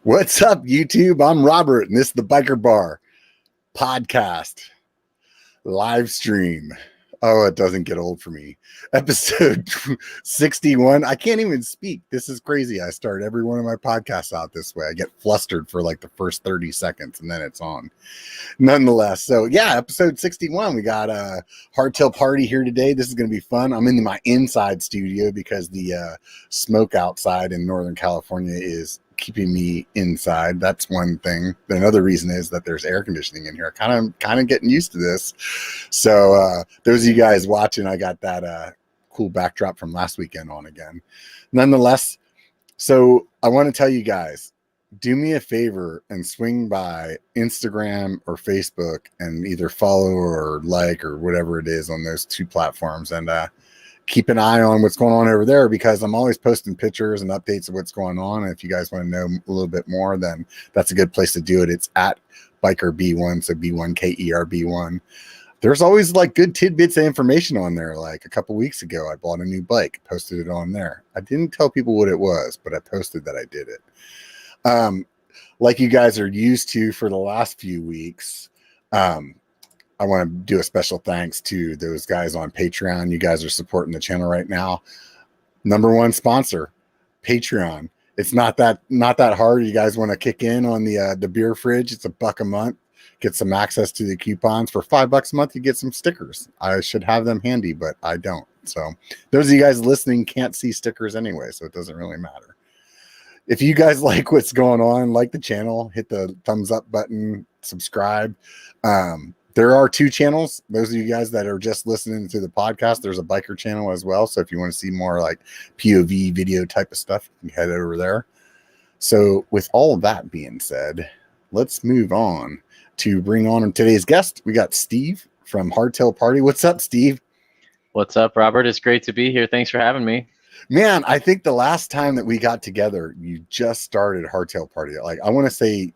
What's up, YouTube? I'm Robert, and this is the B1KER Bar Podcast live stream. Oh, it doesn't get old for me. Episode 61. I can't even speak. This is crazy. I start every one of my podcasts out this way. I get flustered for like the first 30 seconds, and then it's on. Nonetheless, so yeah, episode 61. We got a Hardtail Party here today. This is going to be fun. I'm in my inside studio because the smoke outside in Northern California is keeping me inside. That's one thing. Another reason is that there's air conditioning in here. Kind of getting used to this. So those of you guys watching, I got that cool backdrop from last weekend on again. Nonetheless, so I want to tell you guys, do me a favor and swing by Instagram or Facebook and either follow or like or whatever it is on those two platforms, and keep an eye on what's going on over there, because I'm always posting pictures and updates of what's going on. And if you guys want to know a little bit more, then that's a good place to do it. It's at B1KER B1, so B1KER B1. There's always like good tidbits of information on there. Like a couple weeks ago, I bought a new bike, posted it on there. I didn't tell people what it was, but I posted that I did it. Like you guys are used to for the last few weeks, I want to do a special thanks to those guys on Patreon. You guys are supporting the channel right now. Number one sponsor, Patreon. It's not that hard. You guys want to kick in on the beer fridge? It's $1 a month. Get some access to the coupons. For $5 a month, you get some stickers. I should have them handy, but I don't. So those of you guys listening can't see stickers anyway, so it doesn't really matter. If you guys like what's going on, like the channel, hit the thumbs up button, subscribe. There are two channels. Those of you guys that are just listening to the podcast, there's a biker channel as well. So if you want to see more like POV video type of stuff, you can head over there. So with all of that being said, let's move on to bring on today's guest. We got Steve from Hardtail Party. What's up, Steve? What's up, Robert? It's great to be here. Thanks for having me. Man, I think the last time that we got together, you just started Hardtail Party. Like, I want to say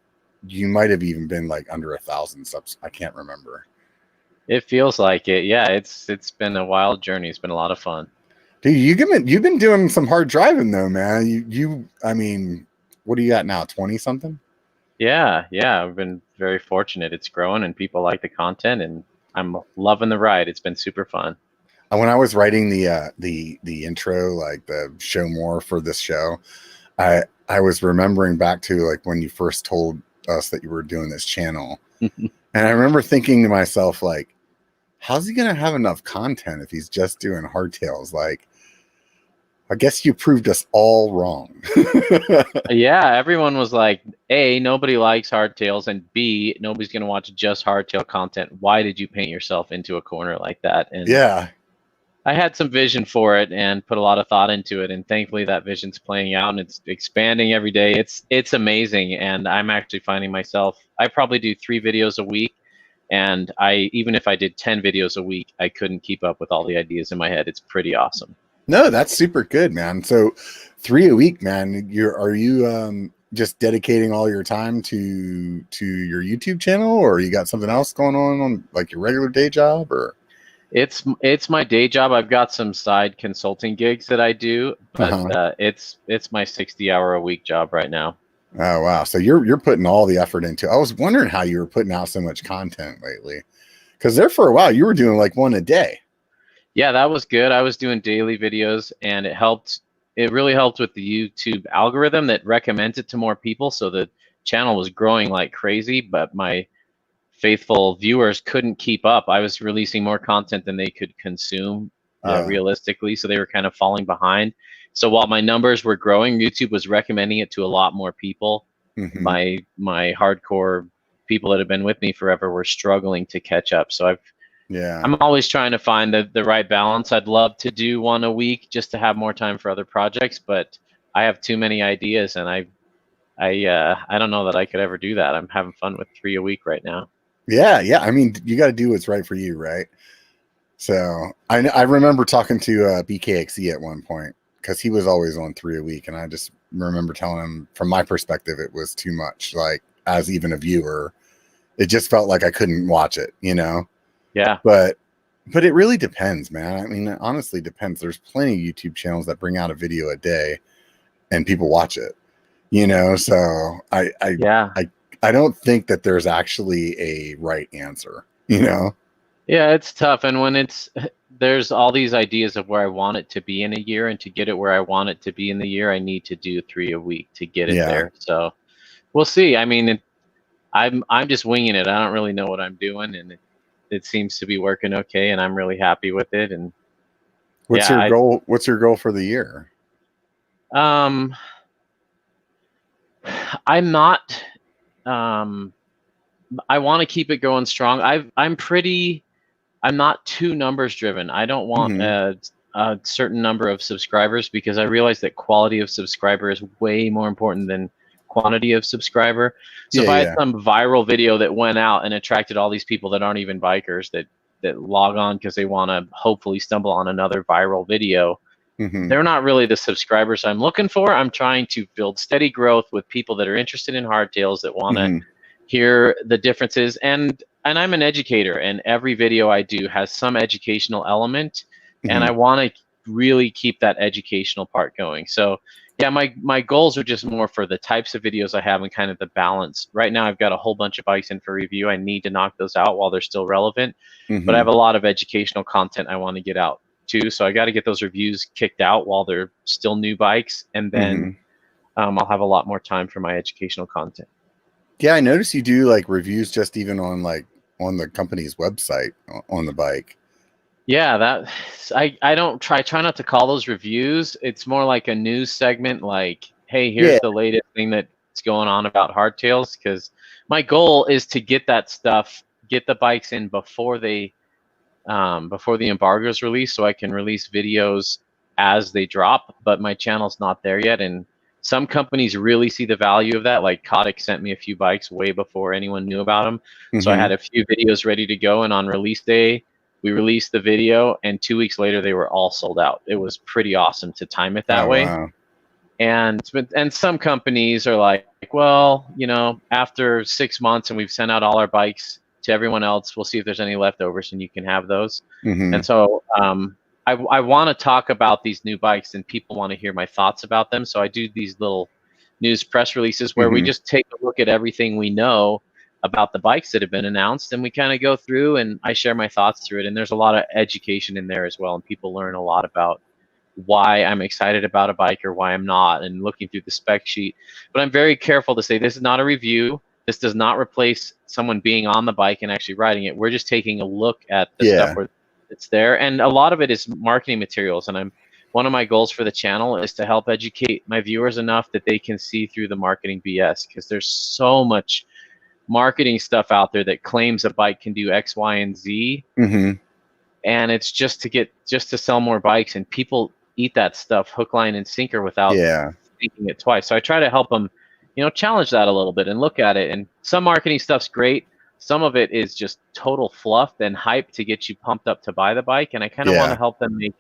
you might have even been like under 1,000 subs. I can't remember. It feels like it. Yeah, it's been a wild journey. It's been a lot of fun. Dude, you've been doing some hard driving though, man. I mean, what do you got now? 20 something? Yeah. I've been very fortunate. It's growing and people like the content, and I'm loving the ride. It's been super fun. When I was writing the intro, like the show more for this show, I was remembering back to like when you first told us that you were doing this channel. And I remember thinking to myself, like, how's he going to have enough content if he's just doing hardtails? Like, I guess you proved us all wrong. Yeah, everyone was like, A, nobody likes hardtails, and B, nobody's going to watch just hardtail content. Why did you paint yourself into a corner like that? And yeah, I had some vision for it and put a lot of thought into it, and thankfully that vision's playing out and it's expanding every day. It's amazing, and I'm actually finding myself, I probably do 3 videos a week, and even if I did 10 videos a week, I couldn't keep up with all the ideas in my head. It's pretty awesome. No, that's super good, man. So 3 a week, man. Are you just dedicating all your time to your YouTube channel, or you got something else going on like your regular day job? Or it's my day job. I've got some side consulting gigs that I do, but it's my 60-hour-a-week job right now. Oh wow! So you're putting all the effort into. I was wondering how you were putting out so much content lately, because there for a while you were doing like one a day. Yeah, that was good. I was doing daily videos, and it helped. It really helped with the YouTube algorithm that recommends it to more people. So the channel was growing like crazy, but my faithful viewers couldn't keep up. I was releasing more content than they could consume realistically, so they were kind of falling behind. So while my numbers were growing, YouTube was recommending it to a lot more people. Mm-hmm. My hardcore people that have been with me forever were struggling to catch up. So I'm always trying to find the right balance. I'd love to do one a week just to have more time for other projects, but I have too many ideas, and I don't know that I could ever do that. I'm having fun with 3 a week right now. Yeah. I mean, you got to do what's right for you, right? So I remember talking to BKXE at one point, because he was always on 3 a week, and I just remember telling him, from my perspective, it was too much. Like, as even a viewer, it just felt like I couldn't watch it, you know? Yeah. But it really depends, man. I mean, it honestly depends. There's plenty of YouTube channels that bring out a video a day and people watch it. So Yeah. I don't think that there's actually a right answer. Yeah, it's tough. And when there's all these ideas of where I want it to be in a year, and to get it where I want it to be in the year, I need to do 3 a week to get it Yeah. there. So we'll see. I mean, I'm just winging it. I don't really know what I'm doing, and it seems to be working okay, and I'm really happy with it. And What's your yeah, goal? What's your goal for the year? I'm not. Um, I want to keep it going strong. I'm not too numbers driven. I don't want Hmm. a certain number of subscribers, because I realize that quality of subscriber is way more important than quantity of subscriber. So if Yeah, I had yeah. some viral video that went out and attracted all these people that aren't even bikers, that log on because they want to hopefully stumble on another viral video, Hmm. they're not really the subscribers I'm looking for. I'm trying to build steady growth with people that are interested in hardtails, that want to Hmm. hear the differences. And I'm an educator, and every video I do has some educational element, and Hmm. I want to really keep that educational part going. So yeah, my goals are just more for the types of videos I have, and kind of the balance. Right now I've got a whole bunch of bikes in for review. I need to knock those out while they're still relevant, but I have Hmm. a lot of educational content I want to get out too. So I got to get those reviews kicked out while they're still new bikes, and then Hmm. I'll have a lot more time for my educational content. Yeah, I noticed you do like reviews just even on the company's website on the bike. Yeah, I don't try not to call those reviews. It's more like a news segment, like, hey, Yeah. here's the latest thing that's going on about hardtails, because my goal is to get that stuff, get the bikes in before the embargo is released, so I can release videos as they drop. But my channel's not there yet, and some companies really see the value of that. Like Kotick sent me a few bikes way before anyone knew about them, so I Hmm. had a few videos ready to go, and on release day we released the video, and 2 weeks later they were all sold out. It was pretty awesome to time it that Oh, way. wow. And some companies are like, well, after 6 months and we've sent out all our bikes to everyone else, we'll see if there's any leftovers and you can have those. Hmm. And so I want to talk about these new bikes, and people want to hear my thoughts about them. So I do these little news press releases where we Hmm. just take a look at everything we know about the bikes that have been announced, and we kind of go through, and I share my thoughts through it. And there's a lot of education in there as well, and people learn a lot about why I'm excited about a bike or why I'm not, and looking through the spec sheet. But I'm very careful to say this is not a review. This does not replace someone being on the bike and actually riding it. We're just taking a look at the stuff Yeah. where it's there. And a lot of it is marketing materials. And one of my goals for the channel is to help educate my viewers enough that they can see through the marketing BS, because there's so much marketing stuff out there that claims a bike can do X, Y, and Z, Hmm. and it's just to sell more bikes, and people eat that stuff hook, line, and sinker without Yeah. thinking it twice. So I try to help them, challenge that a little bit and look at it. And some marketing stuff's great. Some of it is just total fluff and hype to get you pumped up to buy the bike. And I kind of want to Yeah. help them make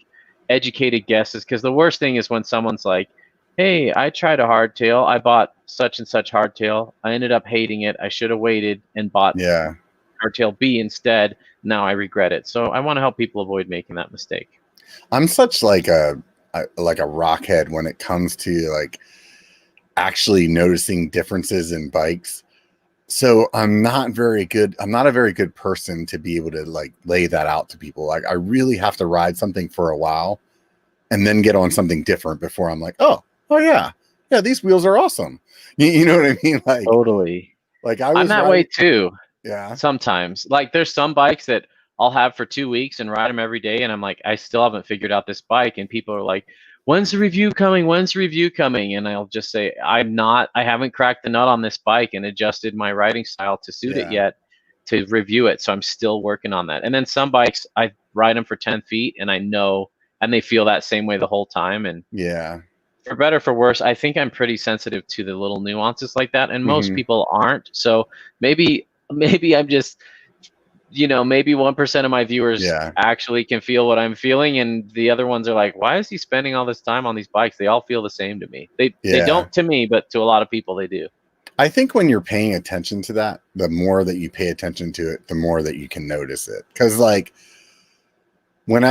educated guesses, because the worst thing is when someone's like, hey, I tried a hardtail. I bought such and such hardtail. I ended up hating it. I should have waited and bought Yeah. hardtail B instead. Now I regret it. So I want to help people avoid making that mistake. I'm such like a rockhead when it comes to like actually noticing differences in bikes. So I'm not very good. I'm not a very good person to be able to like lay that out to people. Like I really have to ride something for a while and then get on something different before I'm like, oh yeah, these wheels are awesome. You know what I mean? Totally. Like I I'm was that way riding. too. Yeah. Sometimes, like, there's some bikes that I'll have for 2 weeks and ride them every day, and I'm like, I still haven't figured out this bike, and people are like, when's the review coming, when's the review coming? And I'll just say, I haven't cracked the nut on this bike and adjusted my riding style to suit it Yeah. yet to review it, so I'm still working on that. And then some bikes, I ride them for 10 feet and I know, and they feel that same way the whole time. And Yeah. for better or for worse, I think I'm pretty sensitive to the little nuances like that, and most Hmm. people aren't. So maybe I'm just, maybe 1% of my viewers Yeah. actually can feel what I'm feeling, and the other ones are like, why is he spending all this time on these bikes? They all feel the same to me. They Yeah. don't to me, but to a lot of people they do. I think when you're paying attention to that, the more that you pay attention to it, the more that you can notice it. Because like when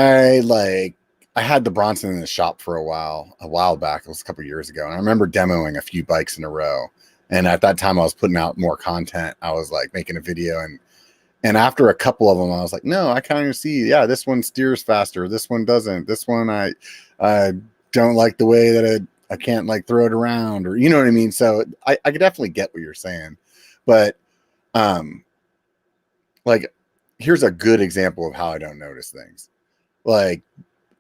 I had the Bronson in the shop for a while back. It was a couple years ago. And I remember demoing a few bikes in a row. And at that time I was putting out more content. I was like making a video, and after a couple of them, I was like, no, I kind of see, yeah, this one steers faster. This one doesn't. This one, I don't like the way that I can't like throw it around, or, you know what I mean? So I could definitely get what you're saying, but like, here's a good example of how I don't notice things. Like,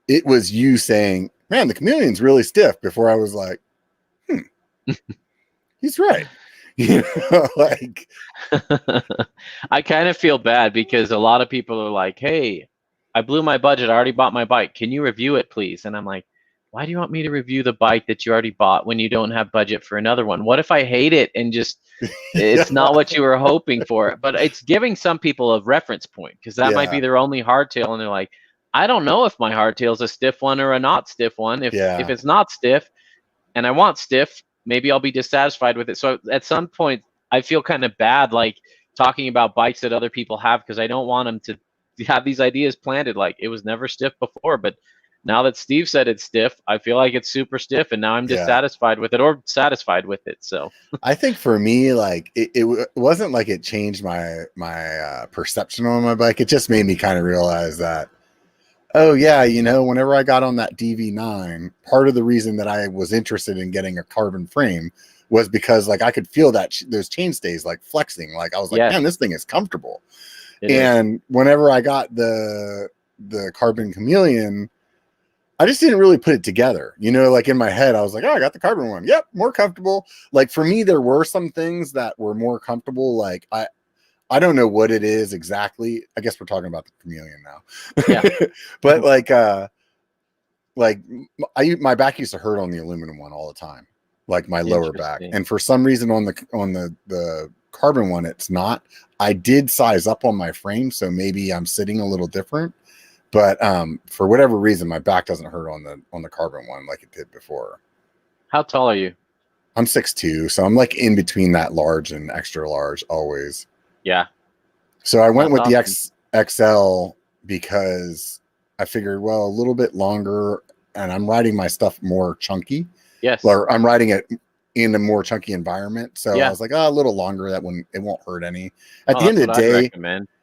it was you saying, man, the chameleon's really stiff, before I was like, he's right. You know, like, I kind of feel bad because a lot of people are like, hey, I blew my budget. I already bought my bike. Can you review it, please? And I'm like, why do you want me to review the bike that you already bought when you don't have budget for another one? What if I hate it and just it's not what you were hoping for? But it's giving some people a reference point, because that might be their only hardtail, and they're like, I don't know if my hardtail is a stiff one or a not stiff one. If it's not stiff and I want stiff, maybe I'll be dissatisfied with it. So at some point, I feel kind of bad, like, talking about bikes that other people have, because I don't want them to have these ideas planted. Like, it was never stiff before, but now that Steve said it's stiff, I feel like it's super stiff, and now I'm dissatisfied with it, or satisfied with it. So I think for me, like, it wasn't like it changed my perception on my bike. It just made me kind of realize that, oh yeah, you know, whenever I got on that DV9, part of the reason that I was interested in getting a carbon frame was because, like, I could feel that those chainstays like flexing. Like, I was like, man, this thing is comfortable. And whenever I got the carbon chameleon, I just didn't really put it together. You know, like, in my head, I was like, oh, I got the carbon one. Yep, more comfortable. Like, for me, there were some things that were more comfortable. Like, I don't know what it is exactly. I guess we're talking about the chameleon now. Yeah. But my back used to hurt on the aluminum one all the time, like my lower back. And for some reason on the carbon one, it's not. I did size up on my frame, so maybe I'm sitting a little different. But for whatever reason, my back doesn't hurt on the carbon one like it did before. How tall are you? I'm 6'2", so I'm like in between that large and extra large always. Yeah. So I went with the XL because I figured, well, a little bit longer, and I'm riding my stuff more chunky. Yes. Or I'm riding it in a more chunky environment. So I was like, oh, a little longer. It won't hurt any. At the end of the day,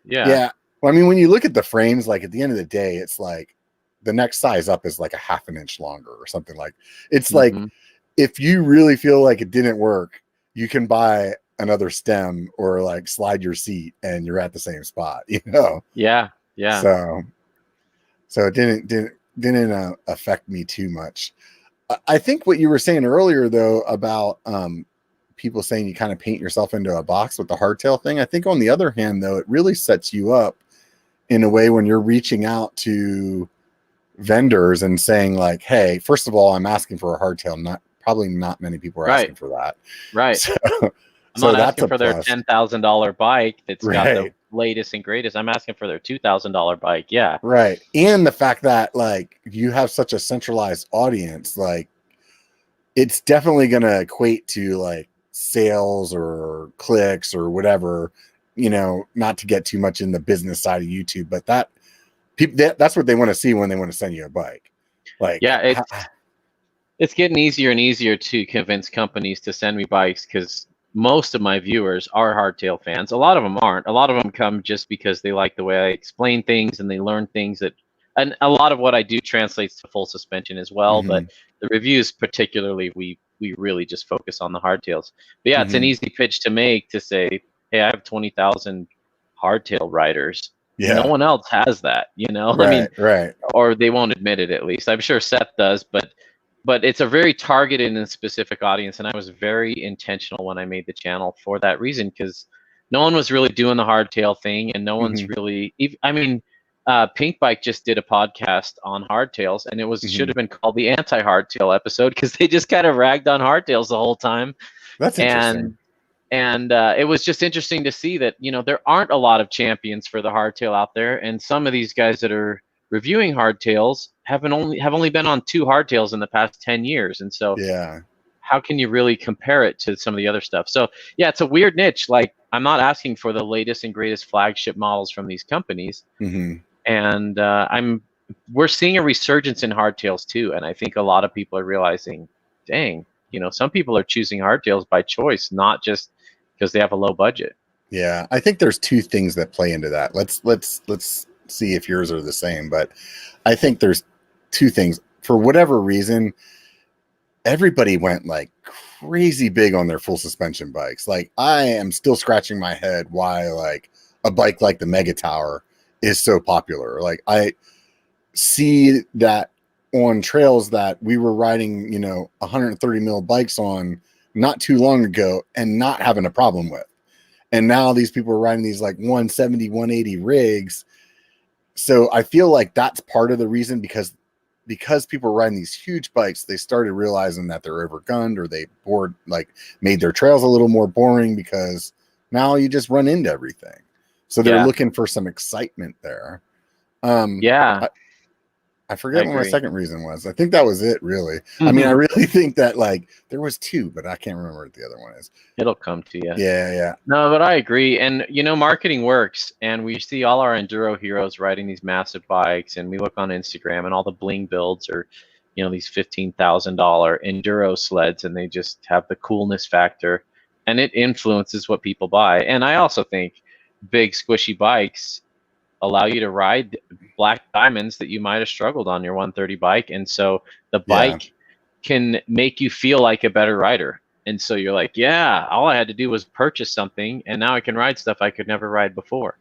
yeah. Well, I mean, when you look at the frames, like, at the end of the day, it's like the next size up is like a half an inch longer or something. Like, it's like, if you really feel like it didn't work, you can buy another stem or like slide your seat and you're at the same spot, you know? Yeah. So it didn't affect me too much. I think what you were saying earlier, though, about people saying you kind of paint yourself into a box with the hardtail thing. I think on the other hand, though, it really sets you up in a way when you're reaching out to vendors and saying, like, hey, first of all, I'm asking for a hardtail. Probably not many people are asking for that. Right. So, I'm not asking for their $10,000 bike that's got the latest and greatest. I'm asking for their $2,000 bike. Yeah. Right. And the fact that, like, you have such a centralized audience, like, it's definitely going to equate to like sales or clicks or whatever, you know, not to get too much in the business side of YouTube, but that's what they want to see when they want to send you a bike. Like, yeah, it's getting easier and easier to convince companies to send me bikes, because most of my viewers are hardtail fans. A lot of them aren't. A lot of them come just because they like the way I explain things and they learn things and a lot of what I do translates to full suspension as well. But the reviews, particularly, we really just focus on the hardtails. But yeah, it's an easy pitch to make, to say, hey, I have 20,000 hardtail riders. Yeah. No one else has that, you know? Right, I mean, or they won't admit it, at least. I'm sure Seth does, but it's a very targeted and specific audience, and I was very intentional when I made the channel for that reason, because no one was really doing the hardtail thing, and no one's really. I mean, Pink Bike just did a podcast on hardtails, and it should have been called the anti-hardtail episode, because they just kind of ragged on hardtails the whole time. That's interesting. And it was just interesting to see that, you know, there aren't a lot of champions for the hardtail out there, and some of these guys that are reviewing hardtails have only been on 2 hardtails in the past 10 years. And so how can you really compare it to some of the other stuff? So yeah, it's a weird niche. Like, I'm not asking for the latest and greatest flagship models from these companies. And I'm we're seeing a resurgence in hardtails too, and I think a lot of people are realizing, dang, some people are choosing hardtails by choice, not just because they have a low budget. Yeah, I think there's two things that play into that. Let's see if yours are the same, but I think there's two things. For whatever reason, everybody went like crazy big on their full suspension bikes. Like, I am still scratching my head why like a bike like the Mega Tower is so popular. Like, I see that on trails that we were riding, 130 mil bikes on not too long ago and not having a problem with. And now these people are riding these like 170, 180 rigs. So I feel like that's part of the reason, because people are riding these huge bikes, they started realizing that they're overgunned, or they made their trails a little more boring, because now you just run into everything. So they're looking for some excitement there. I forget what my second reason was. I think that was it, really. I mean, I really think that like there was two, but I can't remember what the other one is. It'll come to you. Yeah. No, but I agree. And, marketing works. And we see all our enduro heroes riding these massive bikes. And we look on Instagram and all the bling builds are, these $15,000 enduro sleds. And they just have the coolness factor. And it influences what people buy. And I also think big, squishy bikes allow you to ride black diamonds that you might have struggled on your 130 bike. And so the bike can make you feel like a better rider. And so you're like, yeah, all I had to do was purchase something, and now I can ride stuff I could never ride before.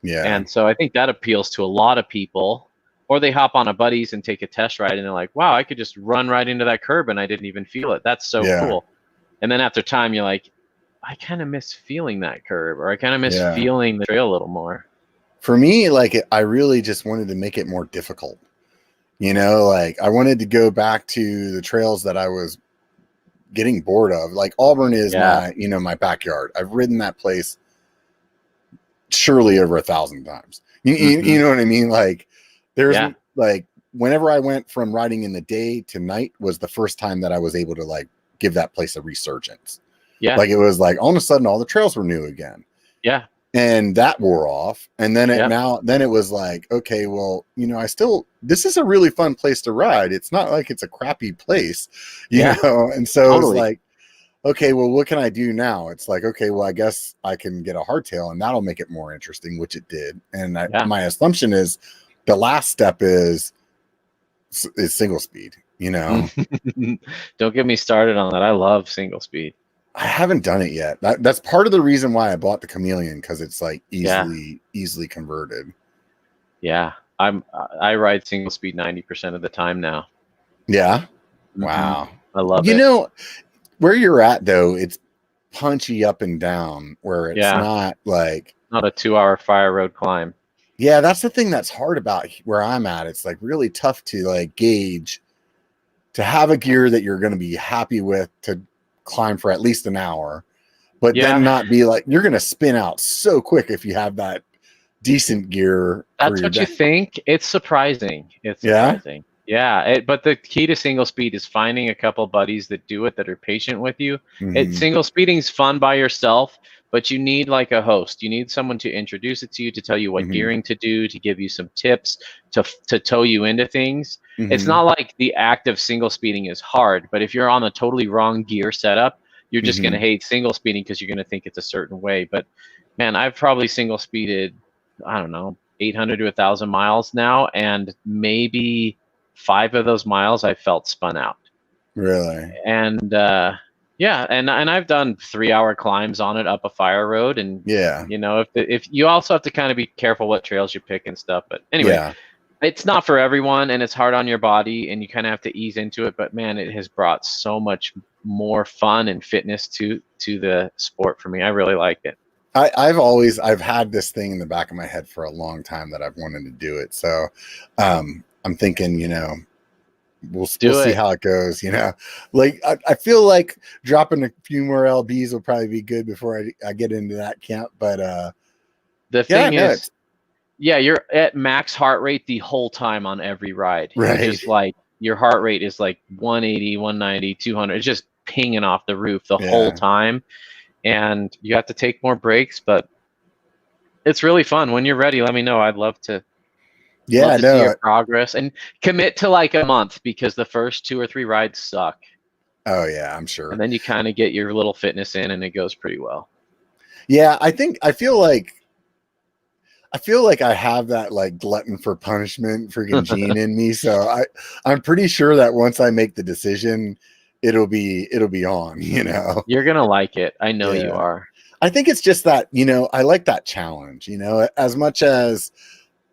Yeah. And so I think that appeals to a lot of people. Or they hop on a buddy's and take a test ride, and they're like, wow, I could just run right into that curb and I didn't even feel it. That's so cool. And then after time, you're like, I kind of miss feeling that curb, or I kind of miss feeling the trail a little more. For me, like, I really just wanted to make it more difficult. Like, I wanted to go back to the trails that I was getting bored of. Like, Auburn is my backyard. I've ridden that place surely over 1,000 times. You know what I mean? Like, there's like, whenever I went from riding in the day to night was the first time that I was able to like give that place a resurgence. Yeah. Like, it was like all of a sudden all the trails were new again. Yeah. And that wore off. And then it was like, okay, well, this is a really fun place to ride. It's not like it's a crappy place, you know? And so it's like, okay, well, what can I do now? It's like, okay, well, I guess I can get a hardtail, and that'll make it more interesting, which it did. And my assumption is the last step is single speed, Don't get me started on that. I love single speed. I haven't done it yet. That's part of the reason why I bought the Chameleon, because it's like easily converted. Yeah, I ride single speed 90% of the time now. Yeah, wow, I love it. Where you're at though, it's punchy up and down, where it's not like not a 2-hour fire road climb. Yeah, that's the thing that's hard about where I'm at. It's like really tough to like gauge, to have a gear that you're going to be happy with to climb for at least an hour, but then not be like, you're going to spin out so quick if you have that decent gear. That's what you think. It's surprising. It's surprising. But the key to single speed is finding a couple buddies that do it, that are patient with you. Single speeding's fun by yourself, but you need like a host. You need someone to introduce it to you, to tell you what gearing to do, to give you some tips, to tow you into things. It's not like the act of single speeding is hard, but if you're on a totally wrong gear setup, you're just going to hate single speeding because you're going to think it's a certain way. But man, I've probably single speeded, I don't know, 800 to 1,000 miles now, and maybe 5 of those miles I felt spun out. Really? And and I've done 3-hour climbs on it up a fire road, and if you also have to kind of be careful what trails you pick and stuff. But anyway, it's not for everyone, and it's hard on your body, and you kind of have to ease into it. But man, it has brought so much more fun and fitness to the sport for me. I really like it. I've had this thing in the back of my head for a long time that I've wanted to do it. So I'm thinking, we'll see how it goes. Like I feel like dropping a few more LBs will probably be good before I get into that camp. But the thing is, you're at max heart rate the whole time on every ride. Right. It's like your heart rate is like 180, 190, 200. It's just pinging off the roof the whole time. And you have to take more breaks, but it's really fun. When you're ready, let me know. I'd love to Yeah, Love I to see know. your progress, and commit to like a month, because the first 2 or 3 rides suck. Oh yeah, I'm sure. And then you kind of get your little fitness in, and it goes pretty well. Yeah, I feel like I have that like glutton for punishment freaking gene in me. So I'm pretty sure that once I make the decision, it'll be on, you know. You're gonna like it. I know you Yeah. are. I think it's just that, you know, I like that challenge, you know, as much as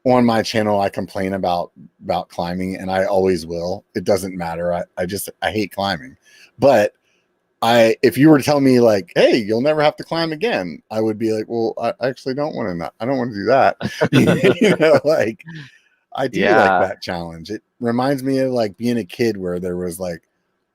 on my channel I complain about climbing, and I always will. It doesn't matter. I hate climbing. But if you were to tell me like, hey, you'll never have to climb again, I would be like, well, I actually don't want to I don't want to do that. You know, like I do like Yeah. that challenge. It reminds me of like being a kid where there was like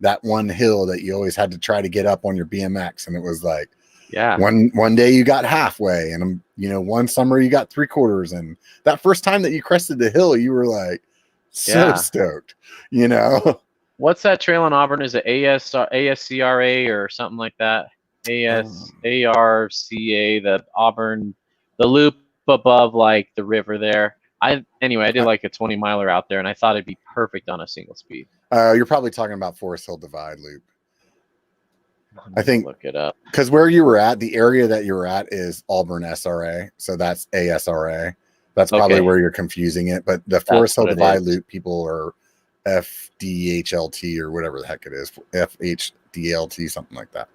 that one hill that you always had to try to get up on your BMX, and it was like, Yeah. one day you got halfway, and you know, one summer you got 3/4, and that first time that you crested the hill, you were like so stoked, you know. What's that trail in Auburn? Is it ASCRA or something like that? ASARCA, the Auburn, the loop above like the river there. Anyway, I did like a 20 miler out there, and I thought it'd be perfect on a single speed. You're probably talking about Forest Hill Divide Loop. I think Look it up, because where you were at, the area that you were at is Auburn SRA, so that's ASRA. That's probably where you're confusing it. But the Forest Hill Divide Loop people are FDHLT or whatever the heck it is, FHDLT, something like that.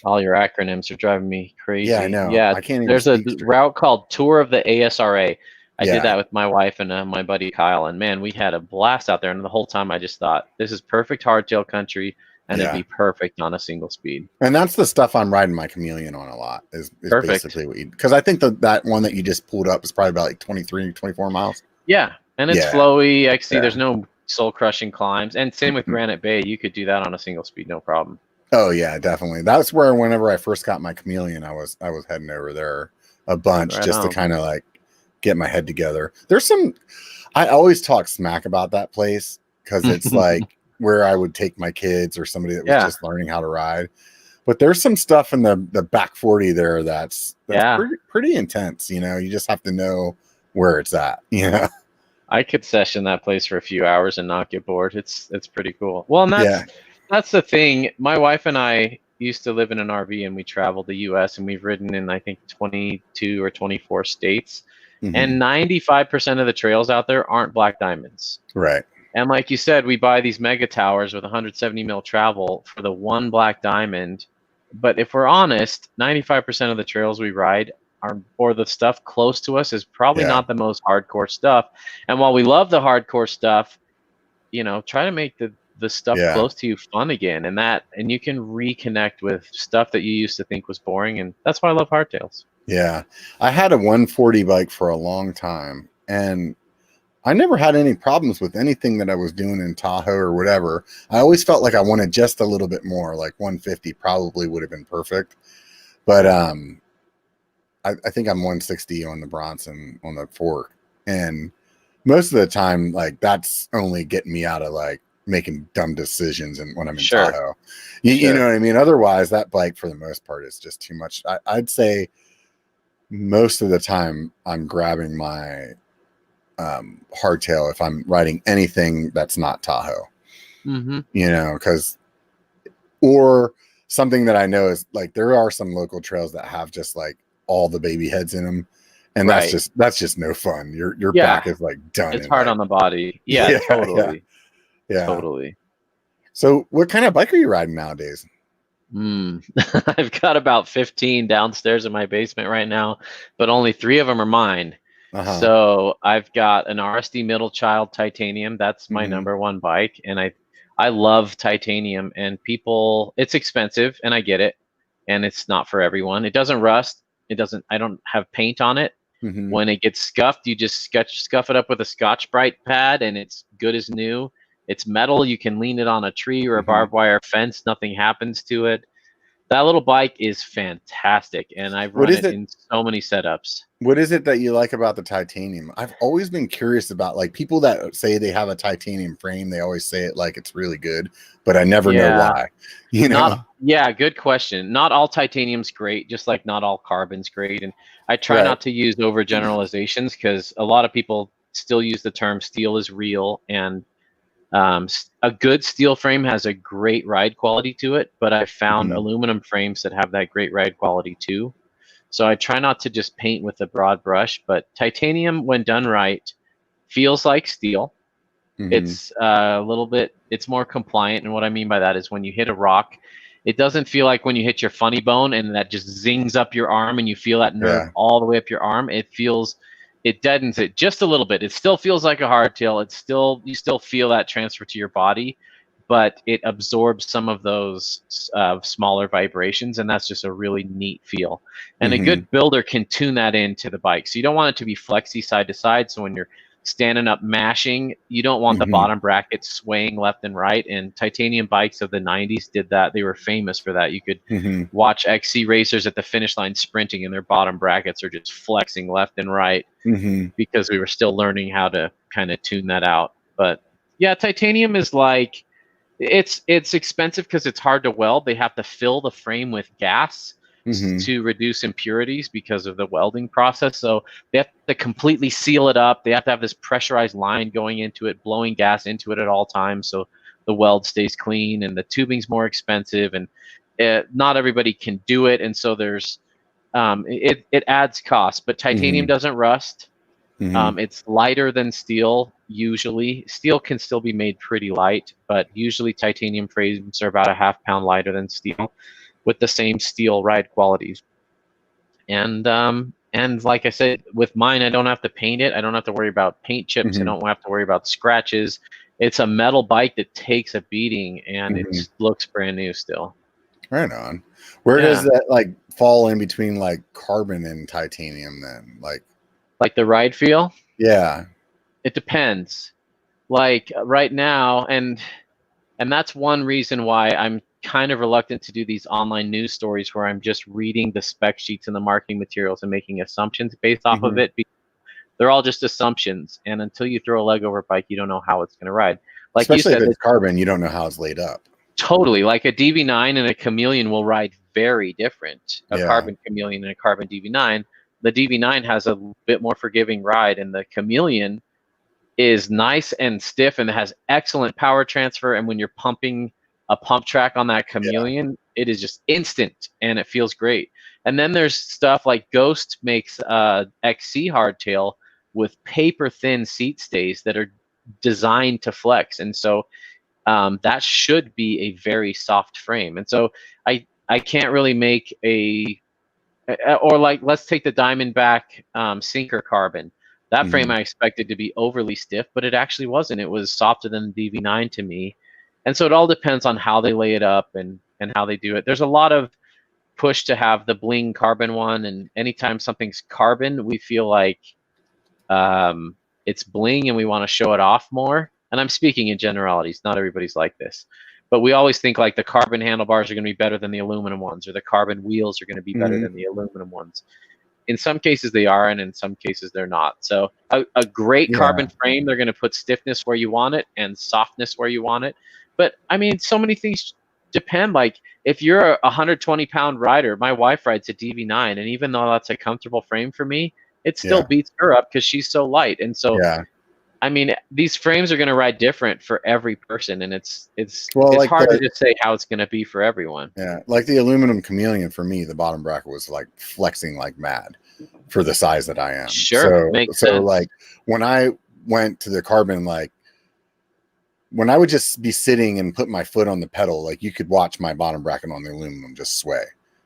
All your acronyms are driving me crazy. Yeah, I know. Yeah, I can't even. There's a route called Tour of the ASRA. I did that with my wife and my buddy Kyle, and man, we had a blast out there. And the whole time, I just thought, this is perfect hardtail country, and it'd be perfect on a single speed. And that's the stuff I'm riding my Chameleon on a lot. Is basically what you, because I think that one that you just pulled up is probably about like 23, 24 miles. Yeah, and it's flowy. Actually, there's no soul crushing climbs, and same with Granite Bay. You could do that on a single speed, no problem. Oh yeah, definitely. That's where whenever I first got my Chameleon, I was heading over there a bunch just to kind of like get my head together. I always talk smack about that place because it's like where I would take my kids or somebody that was just learning how to ride. But there's some stuff in the back 40 there that's pretty intense. You know, you just have to know where it's at. You know, I could session that place for a few hours and not get bored. It's pretty cool. Well, and that's the thing. My wife and I used to live in an RV, and we traveled the U.S. and we've ridden in I think 22 or 24 states, and 95% of the trails out there aren't black diamonds. Right. And like you said, we buy these mega towers with 170 mil travel for the one black diamond. But if we're honest, 95% of the trails we ride or the stuff close to us is probably not the most hardcore stuff. And while we love the hardcore stuff, you know, try to make the stuff close to you fun again, and you can reconnect with stuff that you used to think was boring, and that's why I love hardtails. Yeah, I had a 140 bike for a long time, and I never had any problems with anything that I was doing in Tahoe or whatever. I always felt like I wanted just a little bit more, like 150 probably would have been perfect. But I think I'm 160 on the Bronson on the fork. And most of the time, like that's only getting me out of like making dumb decisions and when I'm in Tahoe. You know what I mean? Otherwise, that bike for the most part is just too much. I'd say most of the time I'm grabbing my hardtail if I'm riding anything that's not Tahoe. You know, because or something that I know is like there are some local trails that have just like all the baby heads in them, and that's just no fun. Your back is like done. It's hard on the body. Yeah, totally. Yeah, totally. So what kind of bike are you riding nowadays? I've got about 15 downstairs in my basement right now, but only 3 of them are mine. So I've got an RSD Middle Child Titanium. That's my number one bike, and I love titanium. And it's expensive, and I get it, and it's not for everyone. It doesn't rust. I don't have paint on it. When it gets scuffed, you just scuff it up with a Scotch-Brite pad, and it's good as new. It's metal. You can lean it on a tree or a barbed wire fence. Nothing happens to it. That little bike is fantastic, and I've run it in so many setups. What is it that you like about the titanium? I've always been curious about like people that say they have a titanium frame. They always say it like it's really good, but I never know why. You know? Good question. Not all titanium's great, just like not all carbon's great. And I try not to use overgeneralizations because a lot of people still use the term steel is real, and a good steel frame has a great ride quality to it, but I found aluminum frames that have that great ride quality too. So I try not to just paint with a broad brush, but titanium, when done right, feels like steel. It's a little bit, it's more compliant. And what I mean by that is when you hit a rock, it doesn't feel like when you hit your funny bone and that just zings up your arm and you feel that nerve all the way up your arm. It deadens it just a little bit. It still feels like a hardtail. You still feel that transfer to your body, but it absorbs some of those smaller vibrations, and that's just a really neat feel. And a good builder can tune that into the bike. So you don't want it to be flexy side to side. So when you're standing up mashing, you don't want the bottom bracket swaying left and right. And titanium bikes of the 90s did that. They were famous for that. You could watch XC racers at the finish line sprinting, and their bottom brackets are just flexing left and right because we were still learning how to kind of tune that out. But yeah, titanium is like, it's expensive because it's hard to weld. They have to fill the frame with gas to reduce impurities because of the welding process. So they have to completely seal it up. They have to have this pressurized line going into it, blowing gas into it at all times, so the weld stays clean. And the tubing's more expensive, and not everybody can do it. And so there's it adds cost. But titanium doesn't rust. It's lighter than steel. Usually, steel can still be made pretty light, but usually titanium frames are about a ½ pound lighter than steel, with the same steel ride qualities. And like I said, with mine, I don't have to paint it. I don't have to worry about paint chips. I don't have to worry about scratches. It's a metal bike that takes a beating, and it looks brand new still. Right on. Where does that like fall in between like carbon and titanium then? Like the ride feel? Yeah. It depends. Like right now, and that's one reason why I'm kind of reluctant to do these online news stories where I'm just reading the spec sheets and the marketing materials and making assumptions based off of it. They're all just assumptions, and until you throw a leg over a bike, you don't know how it's going to ride. Like especially you said, if it's carbon, you don't know how it's laid up. Totally. Like a DV9 and a Chameleon will ride very different. A carbon Chameleon and a carbon DV9. The DV9 has a bit more forgiving ride, and the Chameleon is nice and stiff and has excellent power transfer. And when you're pumping a pump track on that Chameleon, it is just instant and it feels great. And then there's stuff like Ghost makes XC hardtail with paper thin seat stays that are designed to flex. And so that should be a very soft frame. And so I can't really make or like, let's take the Diamondback Sinker Carbon. That frame I expected to be overly stiff, but it actually wasn't. It was softer than the DV9 to me. And so it all depends on how they lay it up and how they do it. There's a lot of push to have the bling carbon one, and anytime something's carbon, we feel like it's bling and we want to show it off more. And I'm speaking in generalities. Not everybody's like this. But we always think like the carbon handlebars are going to be better than the aluminum ones, or the carbon wheels are going to be better than the aluminum ones. In some cases they are, and in some cases they're not. So a great carbon frame, they're going to put stiffness where you want it and softness where you want it. But I mean, so many things depend. Like if you're a 120-pound rider, my wife rides a DV9, and even though that's a comfortable frame for me, it still beats her up because she's so light. And so I mean, these frames are going to ride different for every person, and it's like hard to just say how it's going to be for everyone. Yeah, like the aluminum Chameleon for me, the bottom bracket was like flexing like mad for the size that I am. Sure, makes sense. Like when I went to the carbon, like when I would just be sitting and put my foot on the pedal, like you could watch my bottom bracket on the aluminum just sway,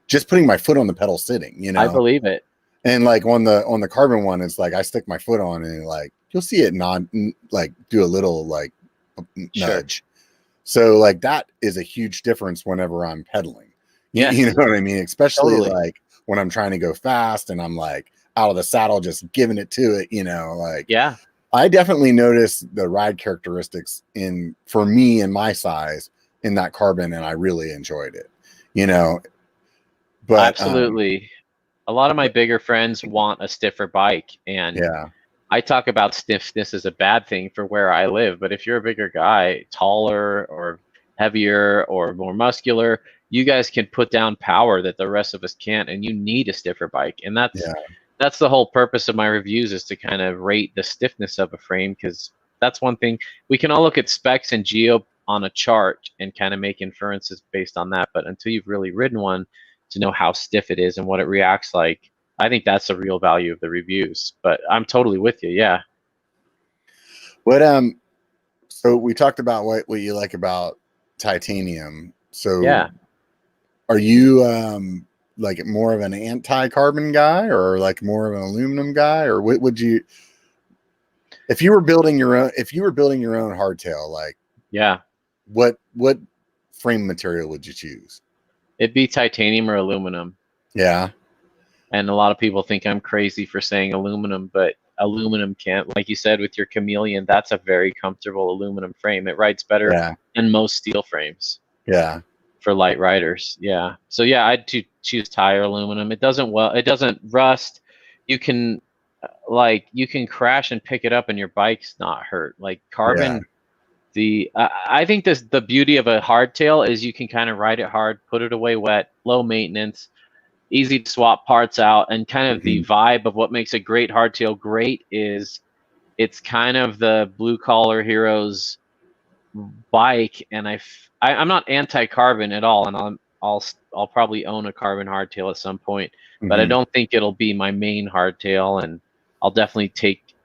just putting my foot on the pedal sitting. You know, I believe it. And like on the carbon one, it's like I stick my foot on and like you'll see it nod, like do a little like nudge. So like that is a huge difference whenever I'm pedaling. Yeah, you know what I mean? Especially like when I'm trying to go fast and I'm like out of the saddle, just giving it to it. You know, like I definitely noticed the ride characteristics for me and my size in that carbon, and I really enjoyed it. You know, but absolutely. A lot of my bigger friends want a stiffer bike, and I talk about stiffness as a bad thing for where I live. But if you're a bigger guy, taller or heavier or more muscular, you guys can put down power that the rest of us can't, and you need a stiffer bike. And that's the whole purpose of my reviews, is to kind of rate the stiffness of a frame, because that's one thing. We can all look at specs and geo on a chart and kind of make inferences based on that, but until you've really ridden one to know how stiff it is and what it reacts like, I think that's the real value of the reviews. But I'm totally with you. Yeah. What so we talked about what you like about titanium. So Yeah. are you like more of an anti-carbon guy, or like more of an aluminum guy, or what would you, if you were building your own hardtail, like, Yeah. what frame material would you choose? It'd be titanium or aluminum. Yeah. And a lot of people think I'm crazy for saying aluminum, but aluminum can't, like you said, with your Chameleon, that's a very comfortable aluminum frame. It rides better Yeah. than most steel frames. Yeah. For light riders. Yeah. So yeah, I'd choose tire aluminum. It doesn't rust. You can you can crash and pick it up and your bike's not hurt. Like carbon, I think the beauty of a hardtail is you can kind of ride it hard, put it away wet, low maintenance, easy to swap parts out, and kind of the vibe of what makes a great hardtail great is it's kind of the blue collar heroes bike. And I'm not anti-carbon at all, and I'll probably own a carbon hardtail at some point, but I don't think it'll be my main hardtail. And I'll definitely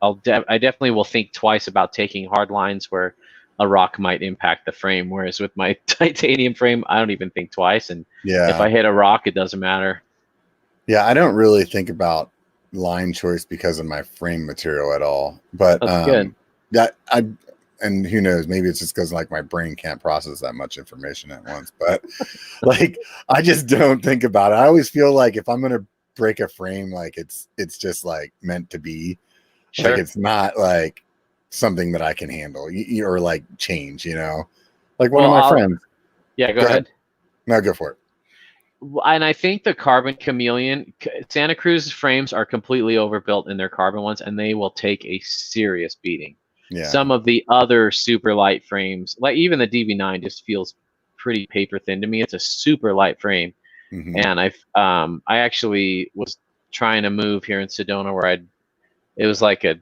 I definitely will think twice about taking hard lines where a rock might impact the frame, whereas with my titanium frame, I don't even think twice. And if I hit a rock, it doesn't matter. Yeah, I don't really think about line choice because of my frame material at all. But That's good. And who knows, maybe it's just because like my brain can't process that much information at once. But like, I just don't think about it. I always feel like if I'm gonna break a frame, like it's just like meant to be. Sure. Like it's not like something that I can handle or like change, like one of my friends. Yeah, go ahead. No, go for it. And I think the carbon Chameleon, Santa Cruz frames are completely overbuilt in their carbon ones, and they will take a serious beating. Yeah. Some of the other super light frames, like even the DB9, just feels pretty paper thin to me. It's a super light frame. And I actually was trying to move here in Sedona where it was like a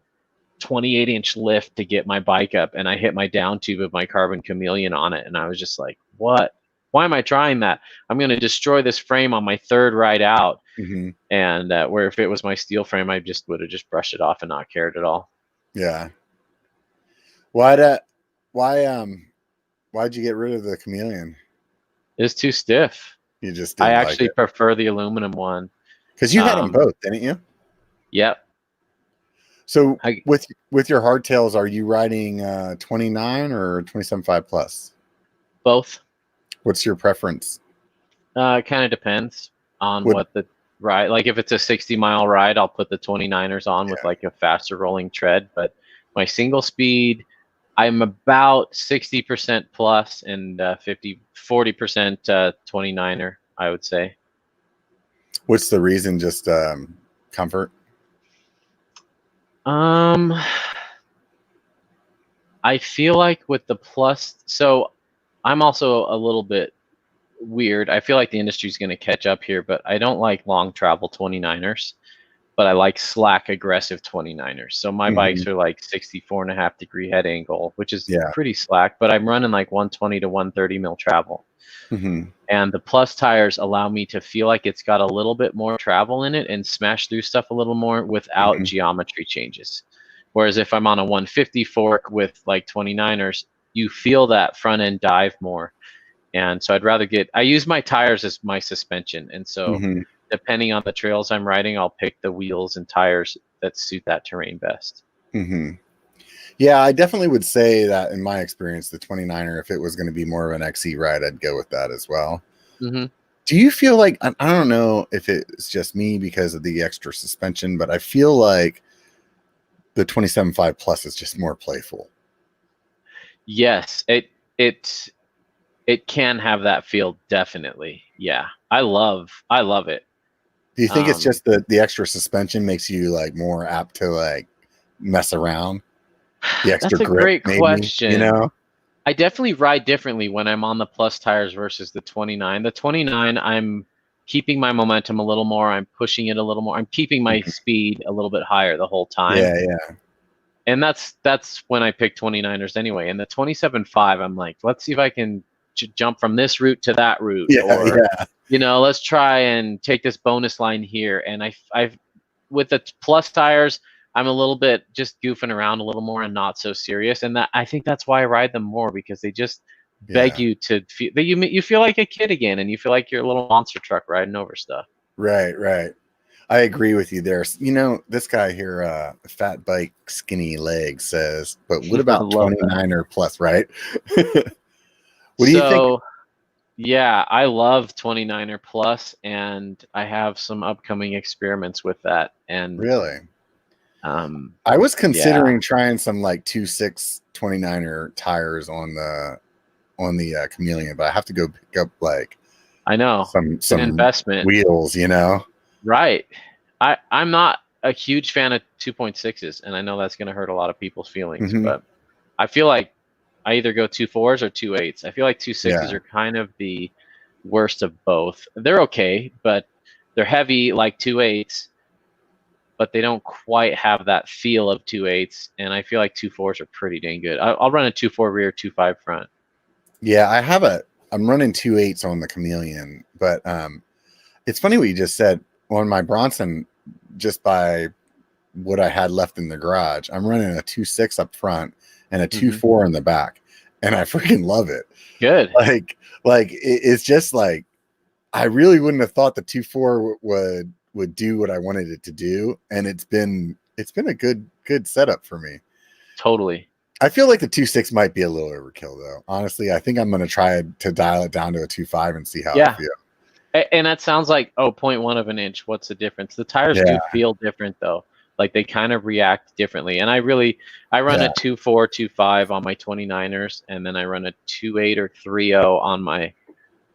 28-inch lift to get my bike up, and I hit my down tube of my carbon Chameleon on it, and I was just like, what? Why am I trying that? I'm going to destroy this frame on my third ride out. And where if it was my steel frame, I just would have just brushed it off and not cared at all. Yeah. Why'd you get rid of the Chameleon? It's too stiff. You just I actually prefer the aluminum one. Because you had them both, didn't you? Yep. So with your hardtails, are you riding 29 or 27.5 plus? Both. What's your preference? It kind of depends on what the ride. Like if it's a 60-mile ride, I'll put the 29ers on with like a faster rolling tread. But my single speed, I'm about 60% plus and 40% 29er, I would say. What's the reason? Just comfort? I feel like with the plus, so I'm also a little bit weird. I feel like the industry's going to catch up here, but I don't like long travel 29ers, but I like slack aggressive 29ers. So my bikes are like 64.5 degree head angle, which is pretty slack, but I'm running like 120 to 130 mil travel. And the plus tires allow me to feel like it's got a little bit more travel in it and smash through stuff a little more without geometry changes. Whereas if I'm on a 150 fork with like 29ers, you feel that front end dive more. And so I use my tires as my suspension. And so depending on the trails I'm riding, I'll pick the wheels and tires that suit that terrain best. Yeah, I definitely would say that in my experience, the 29er, if it was going to be more of an XC ride, I'd go with that as well. Do you feel like, I don't know if it's just me because of the extra suspension, but I feel like the 27.5 plus is just more playful. Yes, it can have that feel, definitely. Yeah, I love it. Do you think it's just the extra suspension makes you like more apt to like mess around? The extra That's a grip, great question. You know, I definitely ride differently when I'm on the plus tires versus the 29. The 29, I'm keeping my momentum a little more. I'm pushing it a little more. I'm keeping my speed a little bit higher the whole time. Yeah. And that's when I picked 29ers anyway. And the 27.5, I'm like, let's see if I can jump from this route to that route. Let's try and take this bonus line here. And I've with the plus tires, I'm a little bit just goofing around a little more and not so serious. And I think that's why I ride them more, because they just beg you to feel that you feel like a kid again, and you feel like you're a little monster truck riding over stuff. Right. I agree with you there. This guy here, Fat Bike Skinny Legs, says, but what about 29er plus, right? What do you think? Yeah, I love 29er plus, and I have some upcoming experiments with that. And really, I was considering trying some like 2.6 29er tires on the Chameleon, but I have to go pick up I know some investment wheels, Right. I'm not a huge fan of 2.6s, and I know that's going to hurt a lot of people's feelings, but I feel like I either go 2.4s or 2.8s. I feel like 2.6s are kind of the worst of both. They're okay, but they're heavy like 2.8s, but they don't quite have that feel of 2.8s, and I feel like 2.4s are pretty dang good. I'll run a 2.4 rear, 2.5 front. Yeah, I'm running 2.8s on the Chameleon, but it's funny what you just said. On my Bronson, just by what I had left in the garage, I'm running a 2.6 up front and a 2.4 in the back, and I freaking love it. Good. It's just like, I really wouldn't have thought the 2.4 would do what I wanted it to do, and it's been a good setup for me. Totally. I feel like the 2.6 might be a little overkill, though. Honestly, I think I'm going to try to dial it down to a 2.5 and see how I feel. And that sounds like 0.1 of an inch. What's the difference? The tires do feel different, though. Like, they kind of react differently. And I run a 2.4, 2.5 on my 29ers, and then I run a 2.8 or 3.0 on my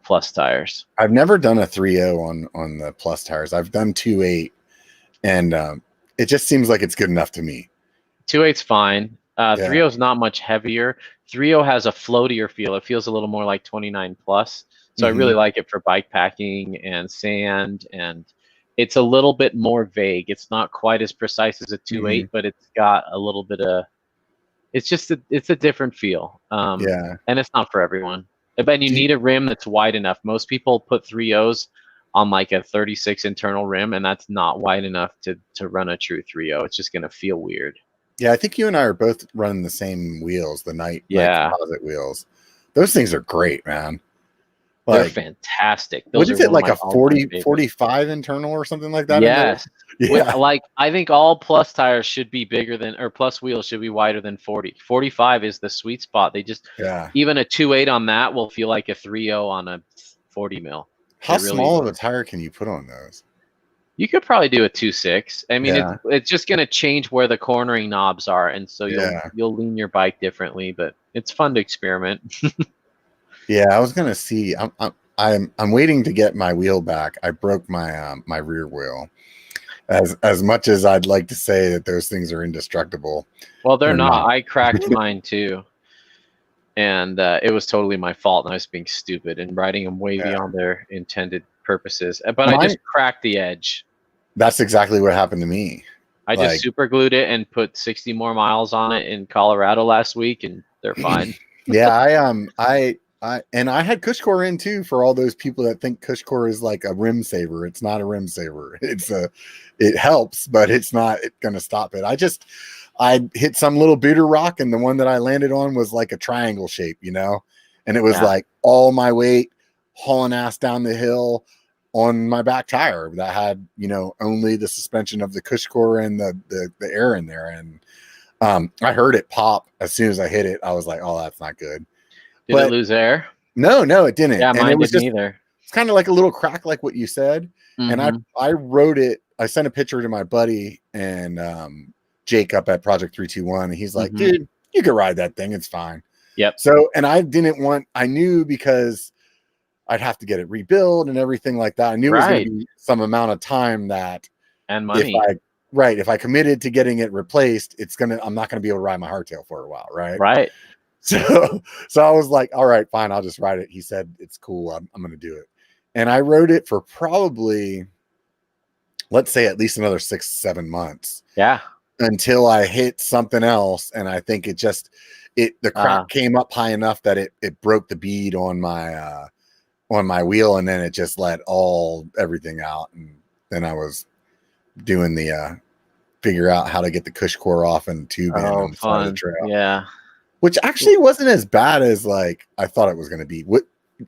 plus tires. I've never done a 3.0 on the plus tires. I've done 2.8, and it just seems like it's good enough to me. 2.8's fine. 3.0 is not much heavier. 3.0 has a floatier feel. It feels a little more like 29 plus. So I really like it for bike packing and sand, and it's a little bit more vague. It's not quite as precise as a 2.8, but it's got a little bit of, it's a different feel. And it's not for everyone. And you need a rim that's wide enough. Most people put 3.0s on like a 36 internal rim, and that's not wide enough to run a true 3.0. It's just going to feel weird. Yeah, I think you and I are both running the same wheels, the night composite wheels. Those things are great, man. They're fantastic. What is it, like a 45 internal or something like that? Yes. I think all plus tires should be bigger than, or plus wheels should be wider than 40. 45 is the sweet spot. They just, even a 2.8 on that will feel like a 3.0 on a 40 mil. How small of a tire can you put on those? You could probably do a 2.6. I mean, it's just going to change where the cornering knobs are, and so you'll lean your bike differently. But it's fun to experiment. Yeah, I was gonna see. I'm waiting to get my wheel back. I broke my my rear wheel. As much as I'd like to say that those things are indestructible, well, they're not. I cracked mine too, and it was totally my fault, and I was being stupid and riding them way beyond their intended purposes. But I just cracked the edge. That's exactly what happened to me. I just super glued it and put 60 more miles on it in Colorado last week, and they're fine. I had Cushcore in too, for all those people that think Cushcore is like a rim saver. It's not a rim saver. It helps, but it's not going to stop it. I hit some little beater rock, and the one that I landed on was like a triangle shape, and it was like all my weight hauling ass down the hill on my back tire that had, only the suspension of the Cushcore and the air in there. And I heard it pop as soon as I hit it. I was like, oh, that's not good. Did it lose air? No, it didn't. Yeah, mine didn't either. It's kind of like a little crack, like what you said. And I wrote it. I sent a picture to my buddy and Jake up at Project 321, and he's like, dude, you can ride that thing. It's fine. Yep. So, and I knew, because I'd have to get it rebuilt and everything like that. I knew it was going to be some amount of time and money. If I committed to getting it replaced, I'm not going to be able to ride my hardtail for a while. Right. So I was like, all right, fine, I'll just ride it. He said, it's cool. I'm going to do it. And I rode it for probably, let's say, at least another 6-7 months. Yeah. Until I hit something else, and I think the crack came up high enough that it broke the bead on my wheel, and then it just let everything out, and then I was doing the figure out how to get the cush core off and tube in on the side of the trail. Yeah. Which actually wasn't as bad as like I thought it was going to be.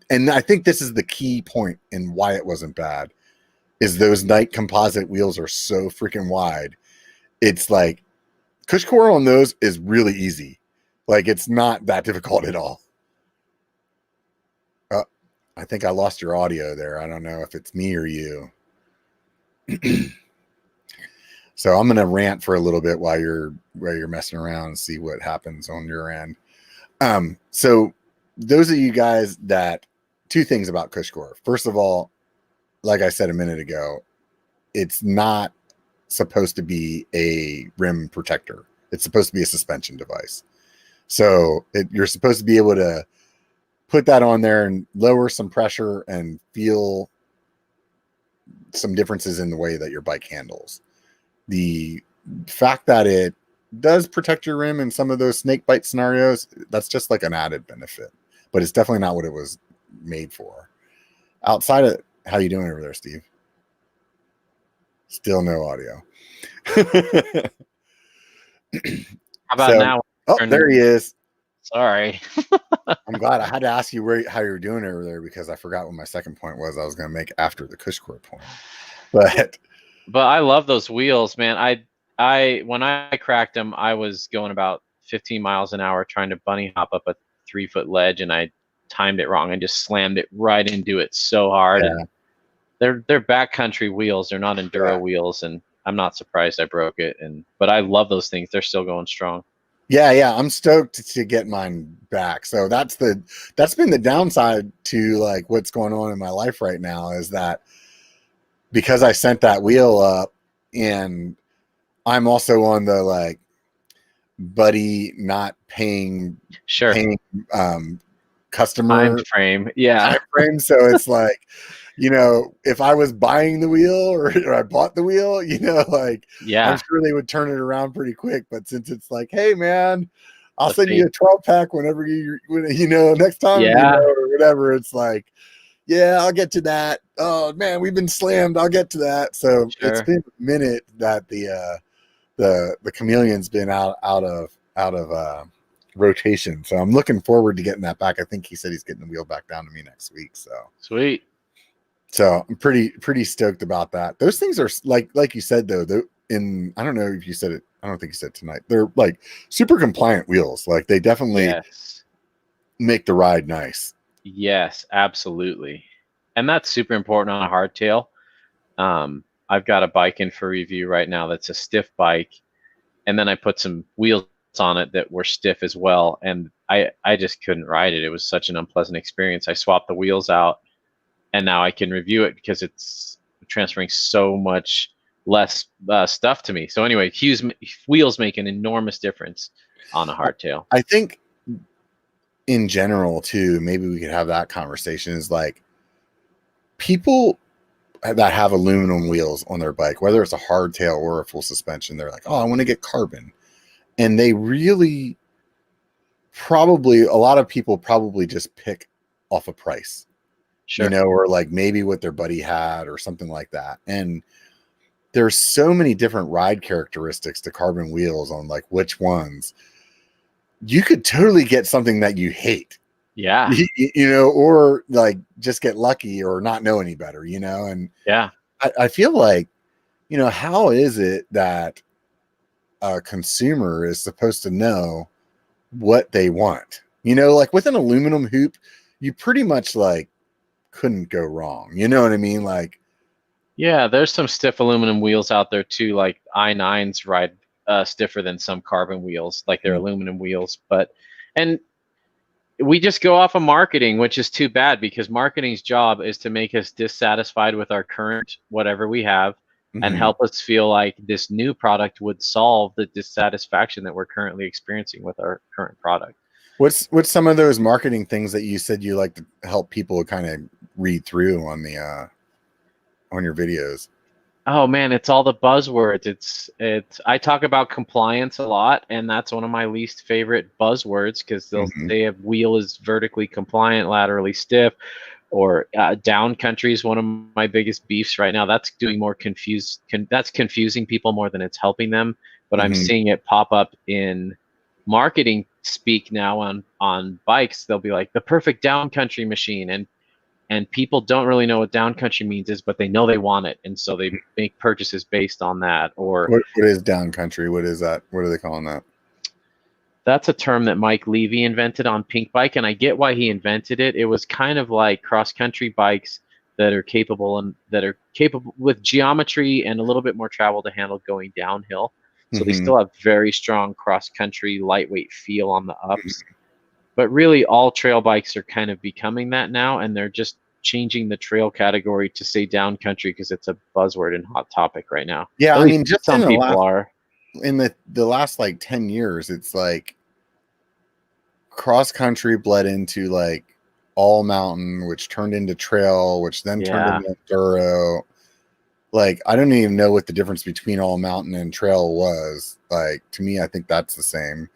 And I think this is the key point in why it wasn't bad, is those Night composite wheels are so freaking wide. It's like cush core on those is really easy. Like, it's not that difficult at all. I think I lost your audio there. I don't know if it's me or you. So I'm going to rant for a little bit while you're messing around and see what happens on your end. So those of you guys two things about cush core. First of all, like I said a minute ago, it's not supposed to be a rim protector. It's supposed to be a suspension device. So you're supposed to be able to put that on there and lower some pressure and feel some differences in the way that your bike handles. The fact that it does protect your rim in some of those snake bite scenarios, that's just like an added benefit, but it's definitely not what it was made for. Outside of, how you doing over there, Steve? Still no audio. How about now? Oh, there he is. Sorry. I'm glad. I had to ask you how you're doing over there, because I forgot what my second point was I was going to make after the cush core point. But I love those wheels, man. When I cracked them, I was going about 15 miles an hour trying to bunny hop up a 3-foot ledge, and I timed it wrong and just slammed it right into it so hard. Yeah. And they're backcountry wheels. They're not enduro wheels, and I'm not surprised I broke it. But I love those things. They're still going strong. Yeah. I'm stoked to get mine back. So that's been the downside to like what's going on in my life right now, is that because I sent that wheel up, and I'm also on the like buddy not paying customer time frame. Yeah. So it's like, if I was buying the wheel or I bought the wheel, like, yeah, I'm sure they would turn it around pretty quick. But since it's like, hey man, I'll send you a 12-pack whenever next time, or whatever. It's like, yeah, I'll get to that. Oh man, we've been slammed. I'll get to that. So It's been a minute that the Chameleon's been out of rotation. So I'm looking forward to getting that back. I think he said he's getting the wheel back down to me next week. So sweet. So I'm pretty stoked about that. Those things are like you said though. I don't know if you said it. I don't think you said tonight. They're like super compliant wheels. Like they definitely make the ride nice. Yes, absolutely. And that's super important on a hardtail. I've got a bike in for review right now that's a stiff bike, and then I put some wheels on it that were stiff as well, and I just couldn't ride it. It was such an unpleasant experience. I swapped the wheels out, and now I can review it because it's transferring so much less stuff to me. So anyway, wheels make an enormous difference on a hardtail. I think in general too, maybe we could have that conversation, is like people that have aluminum wheels on their bike, whether it's a hardtail or a full suspension, they're like, oh, I want to get carbon. And they really a lot of people probably just pick off a price, or like maybe what their buddy had or something like that. And there's so many different ride characteristics to carbon wheels on like which ones. You could totally get something that you hate. Yeah. Or like just get lucky or not know any better, and yeah, I feel like, how is it that a consumer is supposed to know what they want? Like with an aluminum hoop, you pretty much like couldn't go wrong. You know what I mean? Like, yeah, there's some stiff aluminum wheels out there too. Like i9s ride stiffer than some carbon wheels, like they're aluminum wheels. And we just go off of marketing, which is too bad, because marketing's job is to make us dissatisfied with our current whatever we have and help us feel like this new product would solve the dissatisfaction that we're currently experiencing with our current product. What's some of those marketing things that you said you like to help people kind of read through on the on your videos? Oh man, it's all the buzzwords. I talk about compliance a lot, and that's one of my least favorite buzzwords because they'll say a wheel is vertically compliant, laterally stiff, or down country is one of my biggest beefs right now. That's doing more that's confusing people more than it's helping them. But I'm seeing it pop up in marketing speak now on bikes. They'll be like the perfect down country machine, and people don't really know what down country means but they know they want it, and so they make purchases based on that. Or what is down country? What is that? What are they calling that? that's a term that Mike Levy invented on Pink Bike, and I get why he invented it. It was kind of like cross-country bikes that are capable with geometry and a little bit more travel to handle going downhill. So they still have very strong cross-country, lightweight feel on the ups. But really, all trail bikes are kind of becoming that now, and they're just changing the trail category to say down country because it's a buzzword and hot topic right now. Yeah, I mean, just some people are. In the last like 10 years, it's like cross country bled into like all mountain, which turned into trail, which then turned into enduro. Like, I don't even know what the difference between all mountain and trail was. Like, to me, I think that's the same.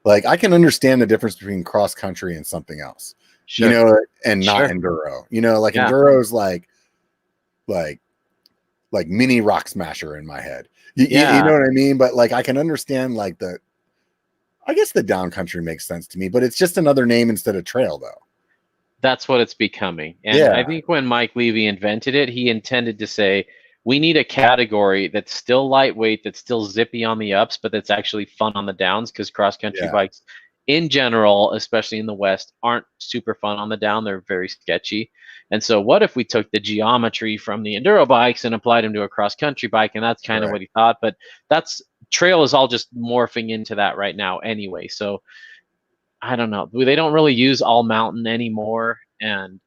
Like, I can understand the difference between cross country and something else, you know, and not enduro. You know, like enduro is like mini rock smasher in my head. You know what I mean? But like, I can understand like I guess the down country makes sense to me, but it's just another name instead of trail, though. That's what it's becoming. And I think when Mike Levy invented it, he intended to say, we need a category that's still lightweight, that's still zippy on the ups, but that's actually fun on the downs, because cross-country bikes in general, especially in the West, aren't super fun on the down. They're very sketchy. And so what if we took the geometry from the enduro bikes and applied them to a cross-country bike? And that's kind of what he thought. But trail is all just morphing into that right now anyway. So I don't know. They don't really use all mountain anymore. And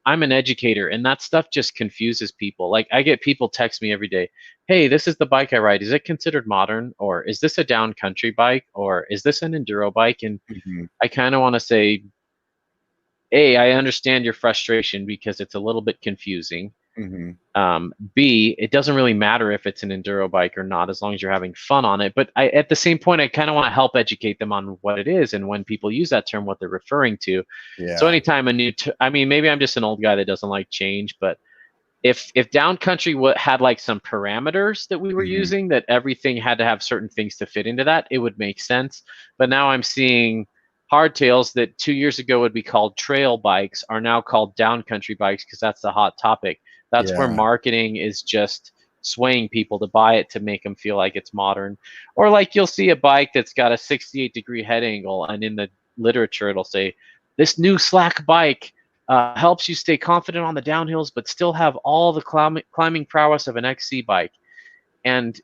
I'm an educator, and that stuff just confuses people. Like, I get people text me every day, hey, this is the bike I ride. Is it considered modern? Or is this a down country bike? Or is this an enduro bike? And I kind of want to say, A, I understand your frustration because it's a little bit confusing. B, it doesn't really matter if it's an enduro bike or not, as long as you're having fun on it. But at the same point, I kind of want to help educate them on what it is, and when people use that term, what they're referring to. So anytime I mean, maybe I'm just an old guy that doesn't like change, but if down country had like some parameters that we were using, that everything had to have certain things to fit into that, it would make sense. But now I'm seeing hardtails that 2 years ago would be called trail bikes are now called down country bikes because that's the hot topic. That's where marketing is just swaying people to buy it to make them feel like it's modern. Or like, you'll see a bike that's got a 68-degree head angle, and in the literature it'll say, this new slack bike helps you stay confident on the downhills but still have all the climbing prowess of an XC bike. And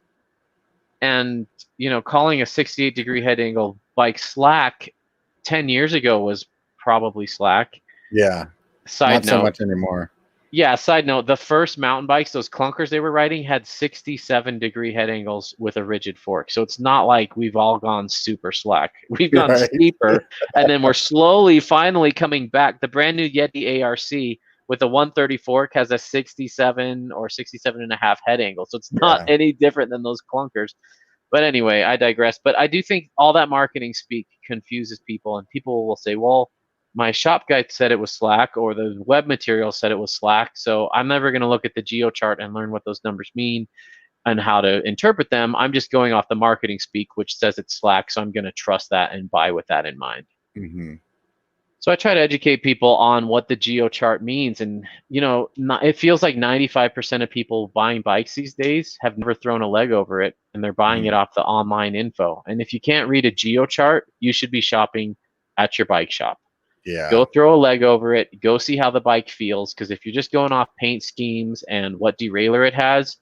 you know, calling a 68-degree head angle bike slack 10 years ago was probably slack. Not so much anymore. Side note, the first mountain bikes, those clunkers they were riding, had 67-degree head angles with a rigid fork. So it's not like we've all gone super slack. We've gone steeper, and then we're slowly, finally coming back. The brand new Yeti ARC with a 130 fork has a 67 or 67.5 head angle. So it's not any different than those clunkers. But anyway, I digress. But I do think all that marketing speak confuses people, and people will say, well, my shop guide said it was slack, or the web material said it was slack, so I'm never going to look at the geo chart and learn what those numbers mean and how to interpret them. I'm just going off the marketing speak, which says it's slack, so I'm going to trust that and buy with that in mind. So I try to educate people on what the geo chart means, and you know, it feels like 95% of people buying bikes these days have never thrown a leg over it, and they're buying it off the online info. And if you can't read a geo chart, you should be shopping at your bike shop. Go throw a leg over it. Go see how the bike feels, because if you're just going off paint schemes and what derailleur it has,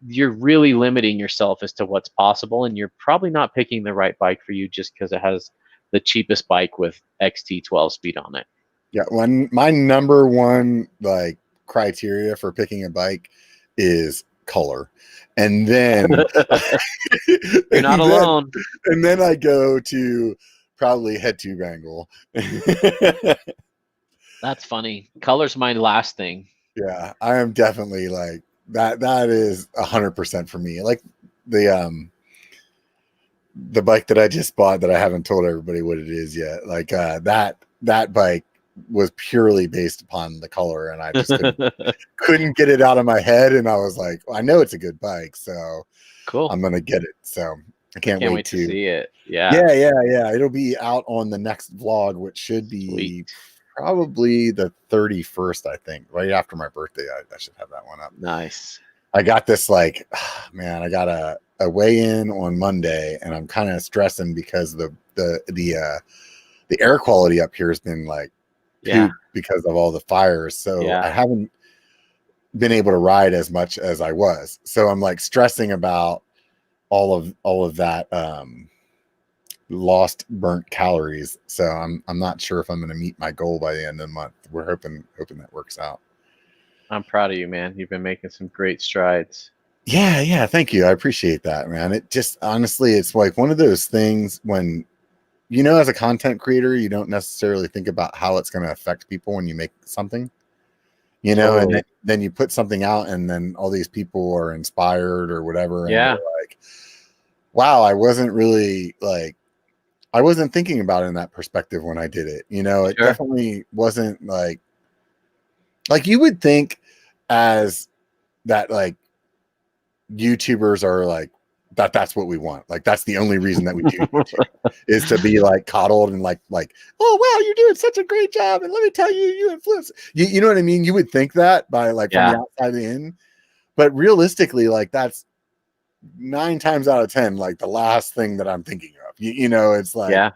you're really limiting yourself as to what's possible, and you're probably not picking the right bike for you just because it has the cheapest bike with XT12 speed on it. My number one like criteria for picking a bike is color, and then you're not alone. And then I go to probably head tube angle. That's funny. Color's my last thing. Yeah, I am definitely like that. That is 100% for me. Like the bike that I just bought that I haven't told everybody what it is yet. Like that bike was purely based upon the color, and I just couldn't get it out of my head. And I was like, well, I know it's a good bike, so Cool. I'm gonna get it. So I can't wait to see it. Yeah. Yeah. It'll be out on the next vlog, which should be Sweet. probably the 31st, I think, right after my birthday. I should have that one up. Nice. I got this like, man, I got a weigh-in on Monday, and I'm kind of stressing because the air quality up here has been like poop because of all the fires. So I haven't been able to ride as much as I was. So I'm like stressing about all of that lost burnt calories. So I'm not sure if I'm going to meet my goal by the end of the month. We're hoping that works out. I'm proud of you, man. You've been making some great strides. Yeah. Thank you. I appreciate that, man. It just, honestly, it's like one of those things when, you know, as a content creator, you don't necessarily think about how it's going to affect people when you make something, you know, and then you put something out and then all these people are inspired or whatever. And they're like, wow, I wasn't thinking about it in that perspective when I did it. You know, it definitely wasn't like you would think as that, like YouTubers are like, that's what we want. Like, that's the only reason that we do YouTube is to be like coddled and like, oh, wow, you're doing such a great job. And let me tell you, you influence, you know what I mean? You would think that by like from the outside in, but realistically, like that's 9 times out of 10, like the last thing that I'm thinking of, you know, it's like, I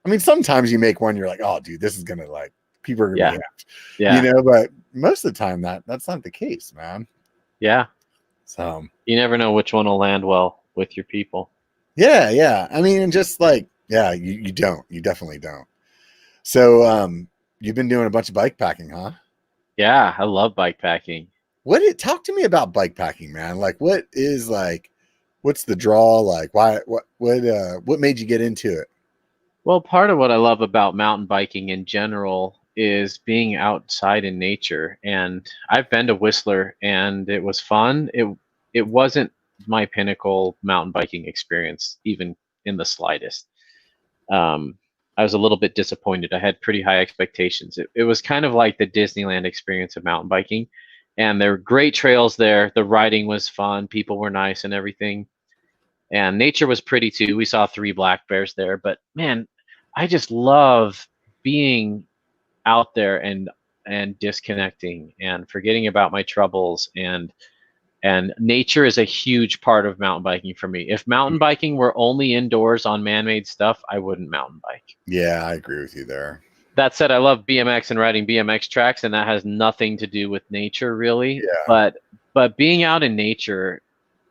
mean, sometimes you make one, you're like, oh dude, this is going to like, people are going to be happy, you know, but most of the time that's not the case, man. Yeah. So you never know which one will land well with your people. Yeah. I mean, and just like, you definitely don't. So, you've been doing a bunch of bike packing, huh? Yeah. I love bike packing. Talk to me about bike packing, man. Like, what's the draw? Like, what made you get into it? Well, part of what I love about mountain biking in general is being outside in nature. And I've been to Whistler and it was fun. It wasn't my pinnacle mountain biking experience, even in the slightest. I was a little bit disappointed. I had pretty high expectations. It was kind of like the Disneyland experience of mountain biking. And there were great trails there. The riding was fun. People were nice and everything. And nature was pretty too. We saw 3 black bears there. But man, I just love being out there and disconnecting and forgetting about my troubles, and nature is a huge part of mountain biking for me. If mountain biking were only indoors on man-made stuff, I wouldn't mountain bike. Yeah, I agree with you there. That said, I love BMX and riding BMX tracks, and that has nothing to do with nature really. But being out in nature,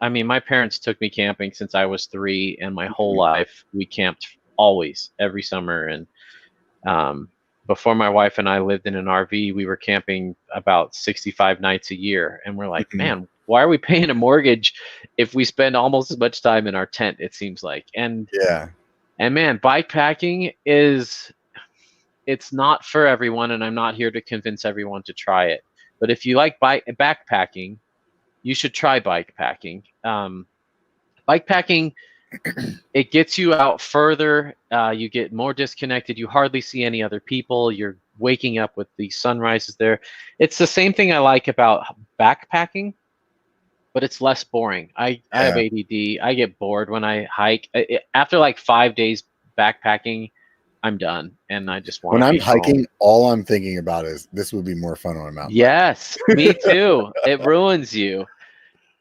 I mean, my parents took me camping since I was 3, and my whole life we camped always, every summer. And before my wife and I lived in an RV, we were camping about 65 nights a year. And we're like, man, why are we paying a mortgage if we spend almost as much time in our tent, it seems like. And man, bike packing it's not for everyone, and I'm not here to convince everyone to try it. But if you like backpacking, you should try bike packing. Bike packing, it gets you out further. You get more disconnected. You hardly see any other people. You're waking up with the sunrises there. It's the same thing I like about backpacking, but it's less boring. I have ADD. I get bored when I hike. After like 5 days backpacking, I'm done, and I just want. When I'm hiking, all I'm thinking about is this would be more fun on a mountain. Yes, me too. It ruins you.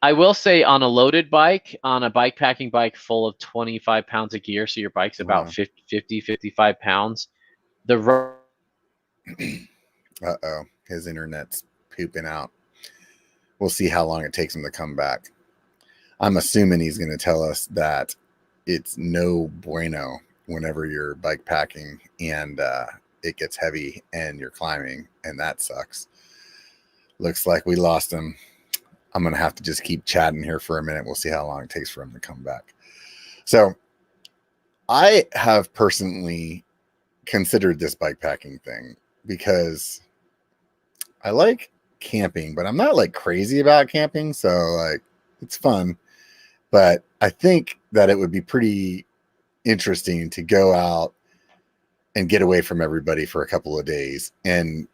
I will say, on a loaded bike, on a bike packing bike full of 25 pounds of gear, so your bike's about 50, 55 pounds. Uh-oh, his internet's pooping out. We'll see how long it takes him to come back. I'm assuming he's going to tell us that it's no bueno whenever you're bike packing and it gets heavy and you're climbing, and that sucks. Looks like we lost him. I'm going to have to just keep chatting here for a minute. We'll see how long it takes for him to come back. So I have personally considered this bike packing thing because I like camping, but I'm not like crazy about camping. So like it's fun, but I think that it would be pretty interesting to go out and get away from everybody for a couple of days. And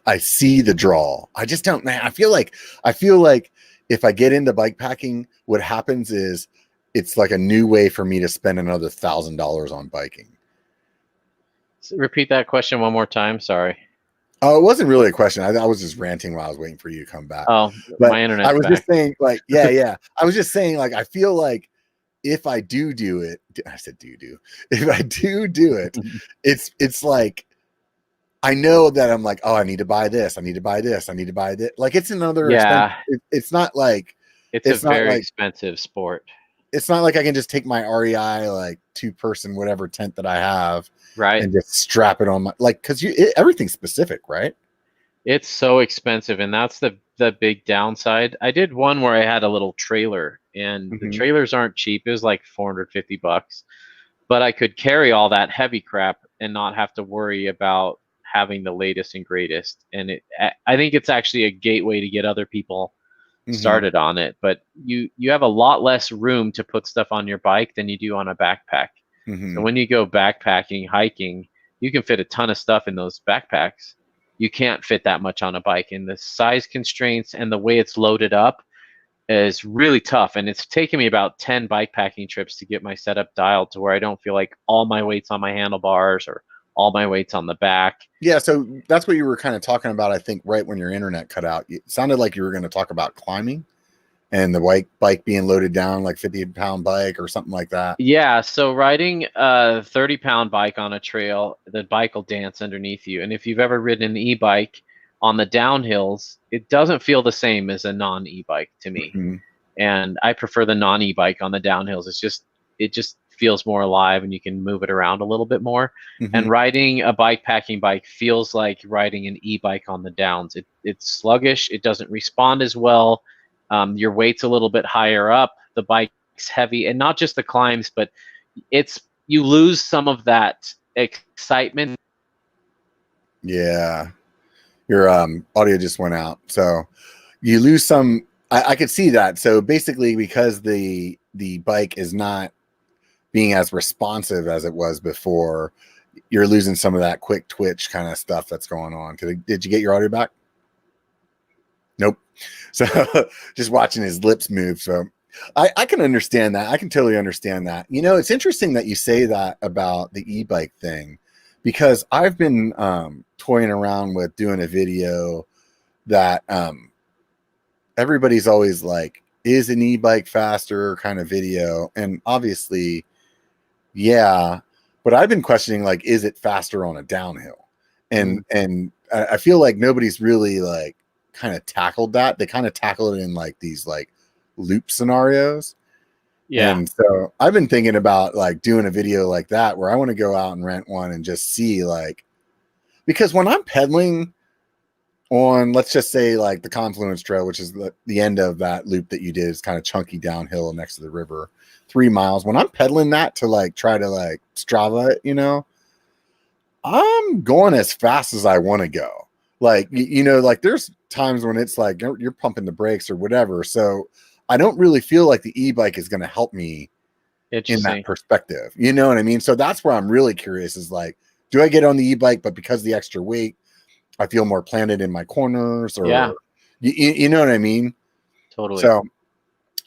I see the draw. I just don't, man. I feel like if I get into bike packing, what happens is it's like a new way for me to spend another $1,000 on biking. Repeat that question one more time. Sorry. Oh, it wasn't really a question. I was just ranting while I was waiting for you to come back. Oh, but my internet's I was back. just saying, like, yeah. I was just saying, like, I feel like if I do it, I said do. If I do it, it's like I know that I'm like, oh, I need to buy this. I need to buy this. I need to buy this. Like it's another. Yeah. It's not like it's a very expensive sport. It's not like I can just take my REI like 2-person whatever tent that I have, right, and just strap it on my because everything's specific, right? It's so expensive, and that's the big downside. I did one where I had a little trailer, and the trailers aren't cheap. It was like $450, but I could carry all that heavy crap and not have to worry about having the latest and greatest. And I think it's actually a gateway to get other people started on it. But you have a lot less room to put stuff on your bike than you do on a backpack. So when you go backpacking, hiking, you can fit a ton of stuff in those backpacks. You can't fit that much on a bike, and the size constraints and the way it's loaded up is really tough. And it's taken me about 10 bikepacking trips to get my setup dialed to where I don't feel like all my weight's on my handlebars or all my weight's on the back. Yeah, so that's what you were kind of talking about, I think, right when your internet cut out. It sounded like you were going to talk about climbing and the bike being loaded down, like 50-pound bike or something like that. Yeah, so riding a 30-pound bike on a trail, the bike will dance underneath you. And if you've ever ridden an e-bike on the downhills, it doesn't feel the same as a non-e-bike to me. And I prefer the non-e-bike on the downhills. It just feels more alive, and you can move it around a little bit more. And riding a bikepacking bike feels like riding an e-bike on the downs. It's sluggish. It doesn't respond as well. Your weight's a little bit higher up. The bike's heavy, and not just the climbs, but you lose some of that excitement. Yeah, your audio just went out, so you lose some. I could see that. So basically, because the bike is not being as responsive as it was before, you're losing some of that quick twitch kind of stuff that's going on. Did you get your audio back? Nope. So just watching his lips move. So I can understand that. I can totally understand that. You know, it's interesting that you say that about the e-bike thing, because I've been toying around with doing a video that everybody's always like, is an e-bike faster kind of video? And obviously, yeah, but I've been questioning, like, is it faster on a downhill? And I feel like nobody's really like kind of tackled that. They kind of tackle it in like these like loop scenarios. Yeah. And so I've been thinking about like doing a video like that where I want to go out and rent one and just see, like, because when I'm pedaling on, let's just say like the Confluence Trail, which is the end of that loop that you did, is kind of chunky downhill next to the river, 3 miles. When I'm pedaling that to like try to like Strava it, you know, I'm going as fast as I want to go. Like, you know, like there's times when it's like you're pumping the brakes or whatever. So I don't really feel like the e-bike is going to help me in that perspective. You know what I mean? So that's where I'm really curious, is like, do I get on the e-bike, but because of the extra weight, I feel more planted in my corners, or you know what I mean? Totally. So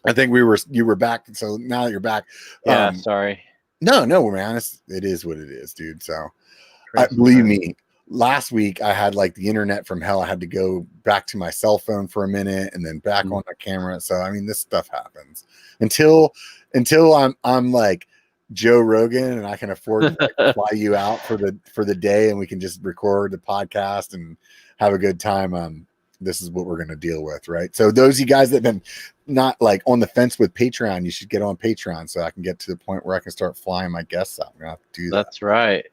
I think you were back. So now that you're back. Yeah. Sorry. No, man. It is what it is, dude. So believe me, last week I had like the internet from hell. I had to go back to my cell phone for a minute and then back on the camera. So, I mean, this stuff happens until I'm like Joe Rogan and I can afford to like fly you out for the day, and we can just record the podcast and have a good time. This is what we're going to deal with. Right. So those of you guys that have been not like on the fence with Patreon, you should get on Patreon so I can get to the point where I can start flying my guests out. I'm going to have to do that. That's right.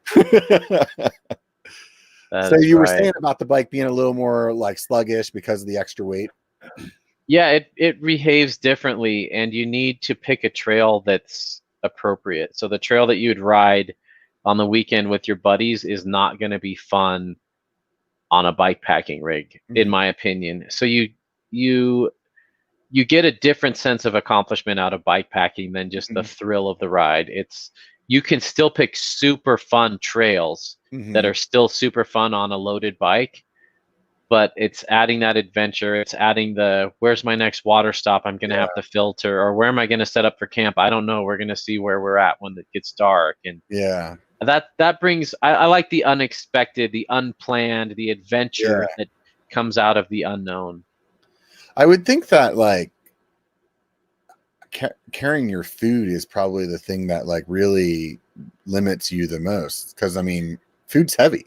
So you were saying about the bike being a little more like sluggish because of the extra weight. Yeah, it behaves differently, and you need to pick a trail that's appropriate. So the trail that you'd ride on the weekend with your buddies is not going to be fun on a bike packing rig, in my opinion. So you get a different sense of accomplishment out of bike packing than just the thrill of the ride. You can still pick super fun trails that are still super fun on a loaded bike, but it's adding that adventure. It's adding where's my next water stop I'm going to have to filter, or where am I going to set up for camp? I don't know. We're going to see where we're at when it gets dark. And that brings, I like the unexpected, the unplanned, the adventure that comes out of the unknown. I would think that like carrying your food is probably the thing that like really limits you the most. Cause I mean, food's heavy.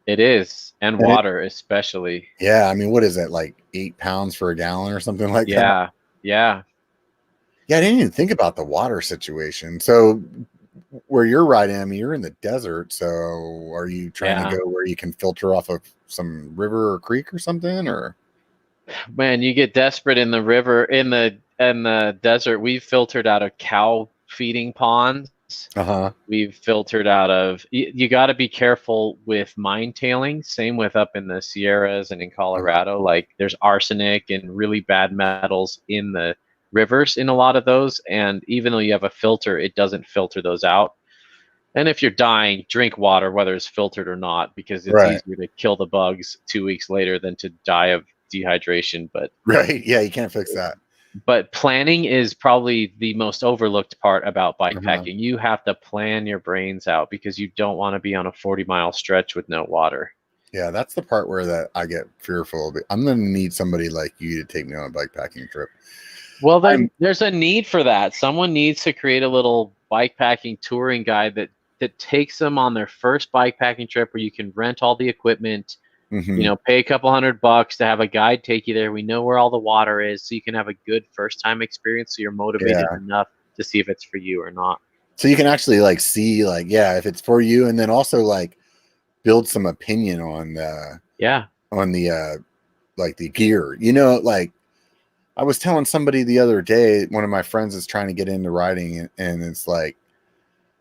It is. And water especially. Yeah. I mean, what is it? Like 8 pounds for a gallon or something like that? Yeah. Yeah. I didn't even think about the water situation. So where you're riding, I mean, you're in the desert. So are you trying to go where you can filter off of some river or creek or something, or? Man, you get desperate in the river, in the desert. We've filtered out of cow feeding ponds. We've filtered out of. You got to be careful with mine tailing. Same with up in the Sierras and in Colorado. Like there's arsenic and really bad metals in the rivers in a lot of those. And even though you have a filter, it doesn't filter those out. And if you're dying, drink water, whether it's filtered or not, because it's easier to kill the bugs 2 weeks later than to die of dehydration. But you can't fix that. But planning is probably the most overlooked part about bike packing. You have to plan your brains out because you don't want to be on a 40-mile stretch with no water. Yeah, that's the part where that I get fearful. I'm going to need somebody like you to take me on a bike packing trip. Well, then there's a need for that. Someone needs to create a little bike packing touring guide that takes them on their first bike packing trip where you can rent all the equipment. Pay a couple $100 to have a guide take you there. We know where all the water is, so you can have a good first time experience. So you're motivated enough to see if it's for you or not. So you can actually like see like, if it's for you, and then also like build some opinion on the like the gear. Like I was telling somebody the other day, one of my friends is trying to get into riding, and it's like,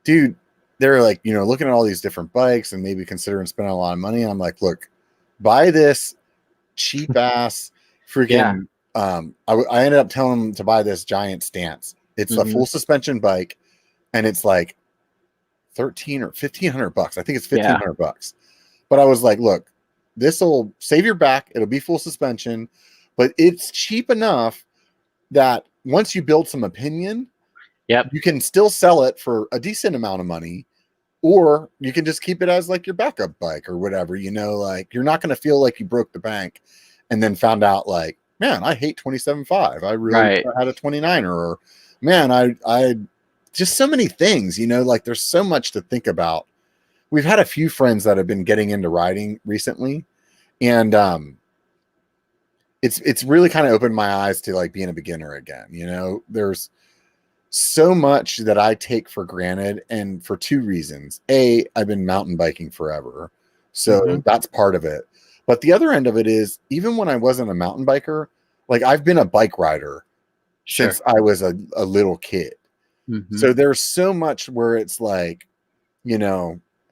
dude, they're like, looking at all these different bikes and maybe considering spending a lot of money. I'm like, look, buy this cheap ass freaking I ended up telling them to buy this giant stance. It's a full suspension bike, and it's like $1,300 or $1,500. I think it's $1,500. But I was like, look, this will save your back. It'll be full suspension, but it's cheap enough that once you build some opinion, you can still sell it for a decent amount of money. Or you can just keep it as like your backup bike or whatever, like you're not going to feel like you broke the bank and then found out like, man, I hate 27.5. I really had a 29er, or man, I just so many things, like there's so much to think about. We've had a few friends that have been getting into riding recently, and it's really kind of opened my eyes to like being a beginner again. There's so much that I take for granted, and for two reasons. A, I've been mountain biking forever, so that's part of it. But the other end of it is, even when I wasn't a mountain biker, like I've been a bike rider since I was a little kid. So there's so much where it's like,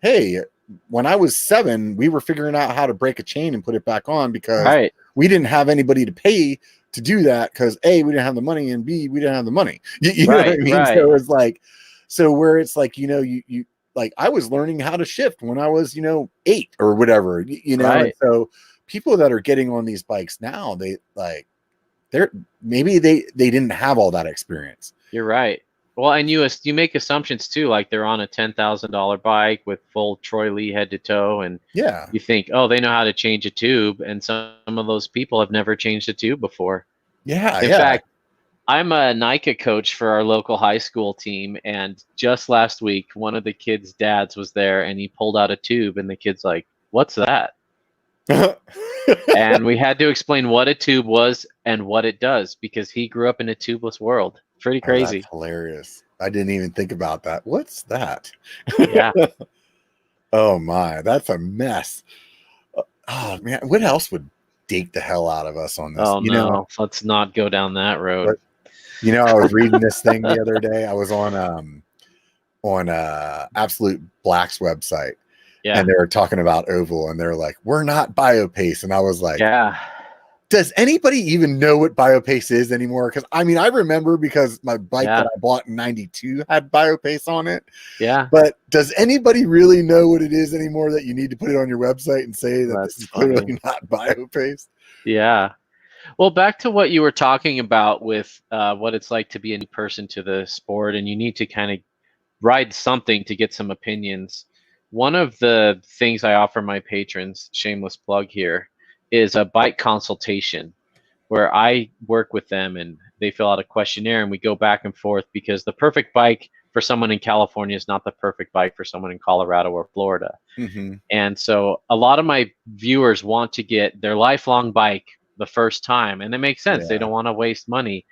hey, when I was 7, we were figuring out how to break a chain and put it back on because we didn't have anybody to pay to do that, because A, we didn't have the money, and B, we didn't have the money. You know what I mean? So it's like, where it's like, you like I was learning how to shift when I was, 8 or whatever, And so people that are getting on these bikes now, maybe they didn't have all that experience. You're right. Well, and you make assumptions too, like they're on a $10,000 bike with full Troy Lee head to toe, and you think, oh, they know how to change a tube, and some of those people have never changed a tube before. In fact, I'm a NICA coach for our local high school team, and just last week, one of the kids' dads was there, and he pulled out a tube, and the kid's like, "What's that?" And we had to explain what a tube was and what it does, because he grew up in a tubeless world. Pretty crazy. That's hilarious. I didn't even think about that. What's that? Yeah. Oh my, that's a mess. Oh man, what else would date the hell out of us on this? Oh no, let's not go down that road. You know, I was reading this thing the other day. I was on Absolute Black's website, Yeah. and they were talking about oval, and they're like, "We're not biopace," and I was like, Yeah. does anybody even know what biopace is anymore? Because I mean, I remember because my bike Yeah. that I bought in '92 had biopace on it. Yeah. But does anybody really know what it is anymore that you need to put it on your website and say that this That's is funny. clearly not biopace? Yeah. Well, back to what you were talking about with what it's like to be a new person to the sport, and you need to kind of ride something to get some opinions. One of the things I offer my patrons, shameless plug here, is a bike consultation where I work with them and they fill out a questionnaire and we go back and forth because the perfect bike for someone in California is not the perfect bike for someone in Colorado or Florida. Mm-hmm. And so a lot of my viewers want to get their lifelong bike the first time, and it makes sense. They Yeah. don't want to waste money.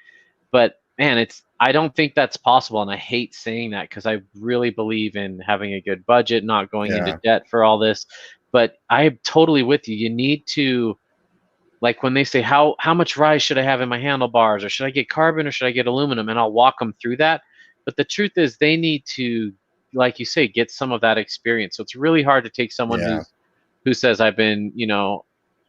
But man, I don't think that's possible, and I hate saying that because I really believe in having a good budget, not going into Yeah. debt for all this. But I'm totally with you. You need to, like when they say how much rise should I have in my handlebars, or should I get carbon or should I get aluminum, and I'll walk them through that. But the truth is they need to, like you say, get some of that experience. So it's really hard to take someone Yeah. who says I've been,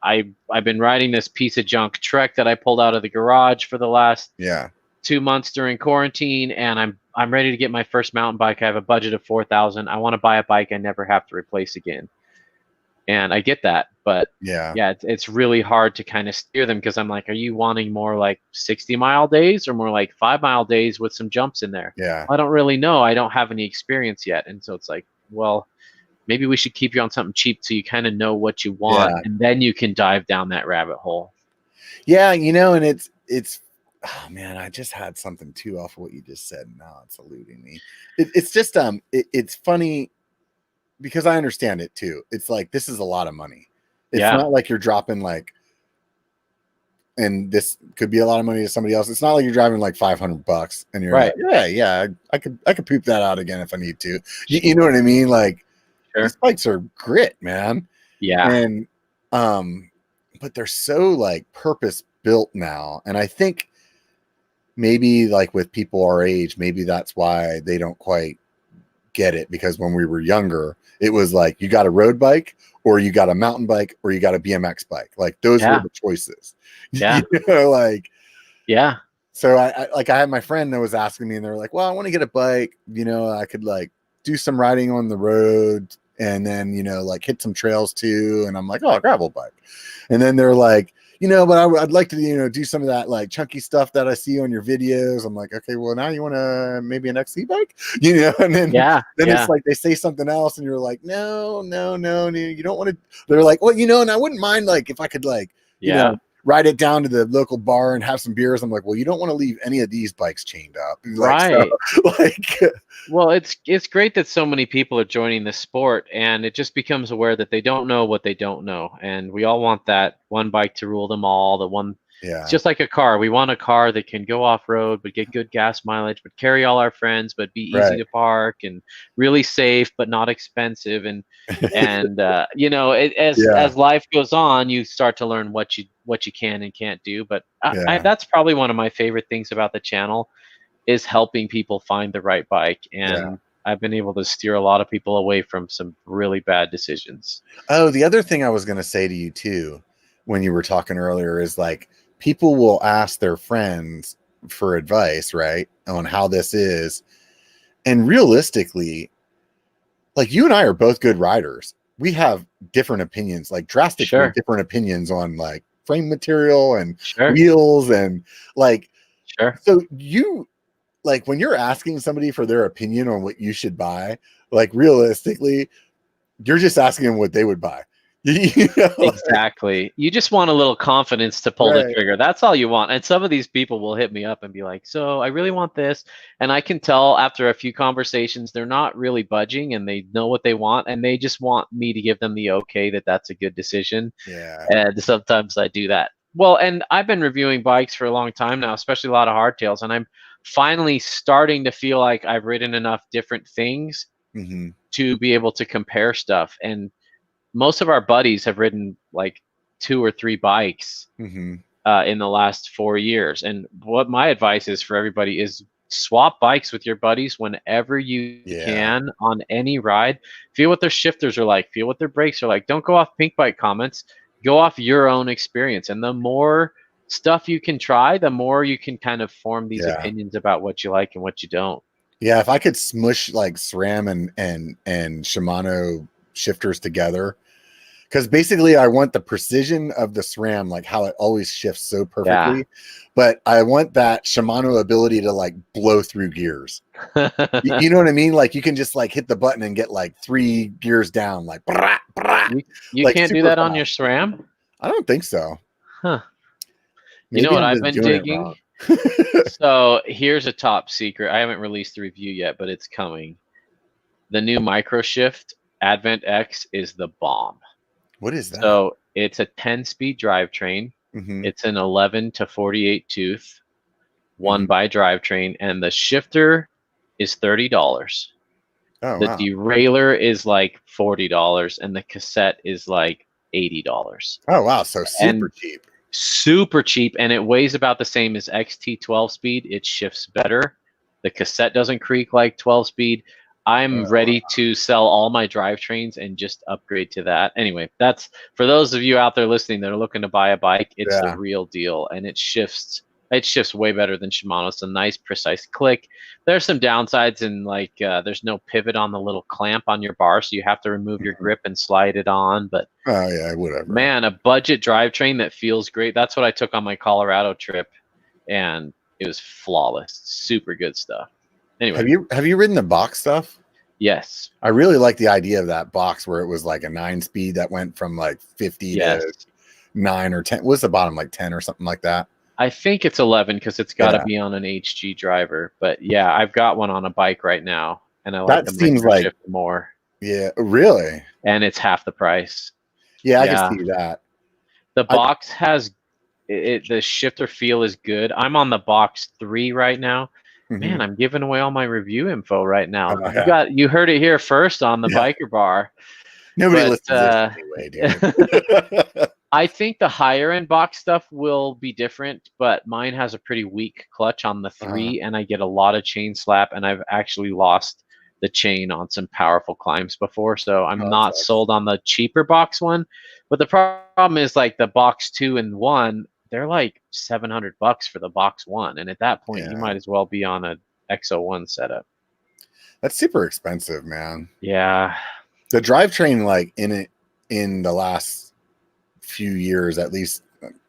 I've been riding this piece of junk Trek that I pulled out of the garage for the last Yeah. 2 months during quarantine, and I'm ready to get my first mountain bike. I have a budget of 4,000. I want to buy a bike I never have to replace again. And I get that, but Yeah. yeah, it's really hard to kind of steer them because I'm like, are you wanting more like 60-mile days or more like 5-mile days with some jumps in there? Yeah. I don't really know. I don't have any experience yet, and so it's like, well, maybe we should keep you on something cheap so you kind of know what you want, Yeah. and then you can dive down that rabbit hole. Yeah. You know, and it's oh man, I just had something too off of what you just said. Now it's eluding me. It's just it's funny because I understand it too. It's like this is a lot of money. It's Yeah. not like you're dropping like, and this could be a lot of money to somebody else. It's not like you're driving like $500 and you're Right. like, yeah, I could poop that out again if I need to. You know what I mean? Like Sure. these bikes are grit, man. Yeah. And but they're so like purpose built now, and I think maybe like with people our age, maybe that's why they don't quite get it, because when we were younger, it was like you got a road bike or you got a mountain bike or you got a BMX bike. Like those were the choices. Yeah. You know, like Yeah. so I had my friend that was asking me, and they were like, well, I want to get a bike, you know, I could like do some riding on the road and then, you know, like hit some trails too. And I'm like, oh, a gravel bike. And then they're like, you know, but I'd like to, you know, do some of that like chunky stuff that I see on your videos. I'm like, okay, well now you want to maybe an XC bike, you know? And then it's like they say something else and you're like, no, you don't want to. They're like, well, you know, and I wouldn't mind like if I could like, you know, ride it down to the local bar and have some beers. I'm like, well, you don't want to leave any of these bikes chained up. Like, right. So, like, well, it's great that so many people are joining this sport, and it just becomes aware that they don't know what they don't know, and we all want that one bike to rule them all. The one, it's just like a car. We want a car that can go off road, but get good gas mileage, but carry all our friends, but be easy to park and really safe, but not expensive. And you know, as life goes on, you start to learn what you can and can't do. But that's probably one of my favorite things about the channel, is helping people find the right bike. And I've been able to steer a lot of people away from some really bad decisions. Oh, the other thing I was going to say to you too, when you were talking earlier, is like people will ask their friends for advice, right, on how this is. And realistically, like you and I are both good riders. We have different opinions, like drastically different opinions on like frame material and wheels and like, so you, like when you're asking somebody for their opinion on what you should buy, like realistically, you're just asking them what they would buy. You know, exactly. You just want a little confidence to pull the trigger. That's all you want. And some of these people will hit me up and be like, so I really want this. And I can tell after a few conversations, they're not really budging and they know what they want. And they just want me to give them the okay that that's a good decision. Yeah. And sometimes I do that. Well, and I've been reviewing bikes for a long time now, especially a lot of hardtails. And I'm finally starting to feel like I've ridden enough different things to be able to compare stuff. And most of our buddies have ridden like 2 or 3 bikes in the last 4 years. And what my advice is for everybody is swap bikes with your buddies whenever you can on any ride. Feel what their shifters are like. Feel what their brakes are like. Don't go off Pink Bike comments. Go off your own experience. And the more stuff you can try, the more you can kind of form these opinions about what you like and what you don't. Yeah, if I could smush like SRAM and Shimano shifters together, because basically I want the precision of the SRAM, like how it always shifts so perfectly, but I want that Shimano ability to like blow through gears. You know what I mean? Like you can just like hit the button and get like 3 gears down, like brah, brah, you like can't do that on your SRAM? I don't think so. Huh. Maybe you know what I'm I've been digging? So here's a top secret. I haven't released the review yet, but it's coming. The new Microshift Advent X is the bomb. What is that? So it's a 10-speed drivetrain. It's an 11 to 48 tooth, one by drivetrain, and the shifter is $30. Oh, the wow. derailleur is like $40, and the cassette is like $80. Oh, wow. So super cheap. Super cheap, and it weighs about the same as XT 12 speed. It shifts better. The cassette doesn't creak like 12 speed. I'm ready to sell all my drivetrains and just upgrade to that. Anyway, that's for those of you out there listening that are looking to buy a bike. It's the real deal, and it shifts. It shifts way better than Shimano. It's a nice, precise click. There's some downsides in like there's no pivot on the little clamp on your bar, so you have to remove your grip and slide it on. But oh yeah, whatever. Man, a budget drivetrain that feels great. That's what I took on my Colorado trip, and it was flawless. Super good stuff. Anyway, have you ridden the box stuff? Yes. I really like the idea of that box where it was like a 9-speed that went from like 50 to 9 or 10. What's the bottom, like 10 or something like that? I think it's 11 because it's got to be on an HG driver. But yeah, I've got one on a bike right now, and I like the Microshift more. Yeah, really? And it's half the price. Yeah, I can see that. The box has the shifter feel is good. I'm on the box 3 right now. Man, I'm giving away all my review info right now. You heard it here first on the BiKER Bar. Nobody listens to this anyway, dude. I think the higher end box stuff will be different, but mine has a pretty weak clutch on the 3, and I get a lot of chain slap, and I've actually lost the chain on some powerful climbs before, so I'm not sold on the cheaper box one. But the problem is like the box 2 and 1, they're like $700 for the box 1, and at that point you might as well be on a X01 setup. That's super expensive, man. Yeah, the drivetrain, like in the last few years, at least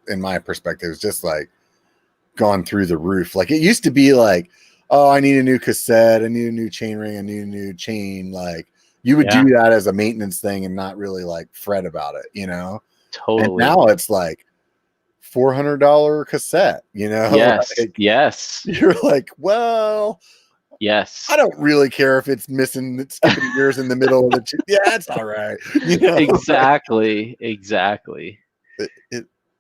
in my perspective, is just like gone through the roof. Like it used to be like, oh, I need a new cassette, I need a new chain ring, I need a new chain. Like you would do that as a maintenance thing and not really like fret about it, you know? Totally. And now it's like $400 cassette, you know? Yes. Like, yes. You're like, well, yes. I don't really care if it's missing skipping gears in the middle of the yeah, it's all right. You know? Exactly.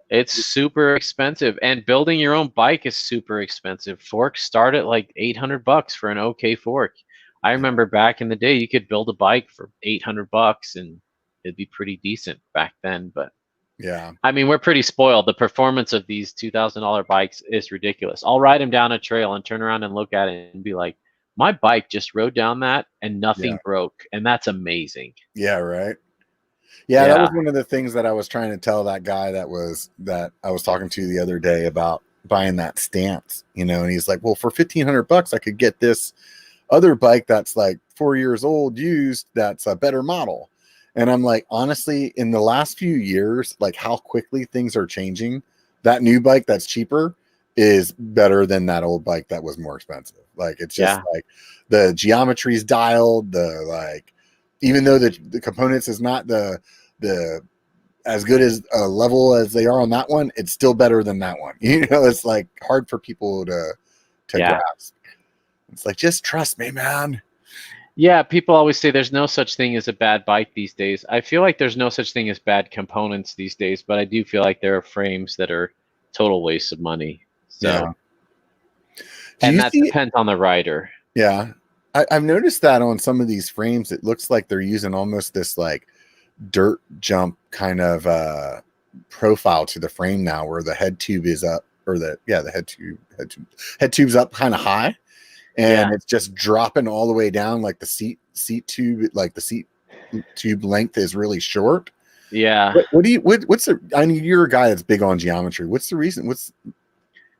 It's super expensive, and building your own bike is super expensive. Forks start at like $800 for an okay fork. I remember back in the day, you could build a bike for $800 and it'd be pretty decent back then. But yeah, I mean, we're pretty spoiled. The performance of these $2,000 bikes is ridiculous. I'll ride them down a trail and turn around and look at it and be like, my bike just rode down that and nothing broke, and that's amazing. Yeah, right. Yeah, that was one of the things that I was trying to tell that guy that I was talking to the other day about buying that stance, you know, and he's like, well, for $1,500 I could get this other bike that's like 4 years old used that's a better model. And I'm like, honestly, in the last few years, like how quickly things are changing, that new bike that's cheaper is better than that old bike that was more expensive. Like it's just like the geometry's dialed, the like, even though the components is not the as good as a level as they are on that one, it's still better than that one. You know, it's like hard for people to grasp. It's like, just trust me, man. Yeah, people always say there's no such thing as a bad bike these days. I feel like there's no such thing as bad components these days, but I do feel like there are frames that are total waste of money. So, and that depends on the rider. Yeah. I've noticed that on some of these frames, it looks like they're using almost this like dirt jump kind of profile to the frame now where the head tube is up, or the head tube's up kind of high, and it's just dropping all the way down, like the seat tube, like the seat tube length is really short. Yeah. What's the, I mean, you're a guy that's big on geometry. What's the reason?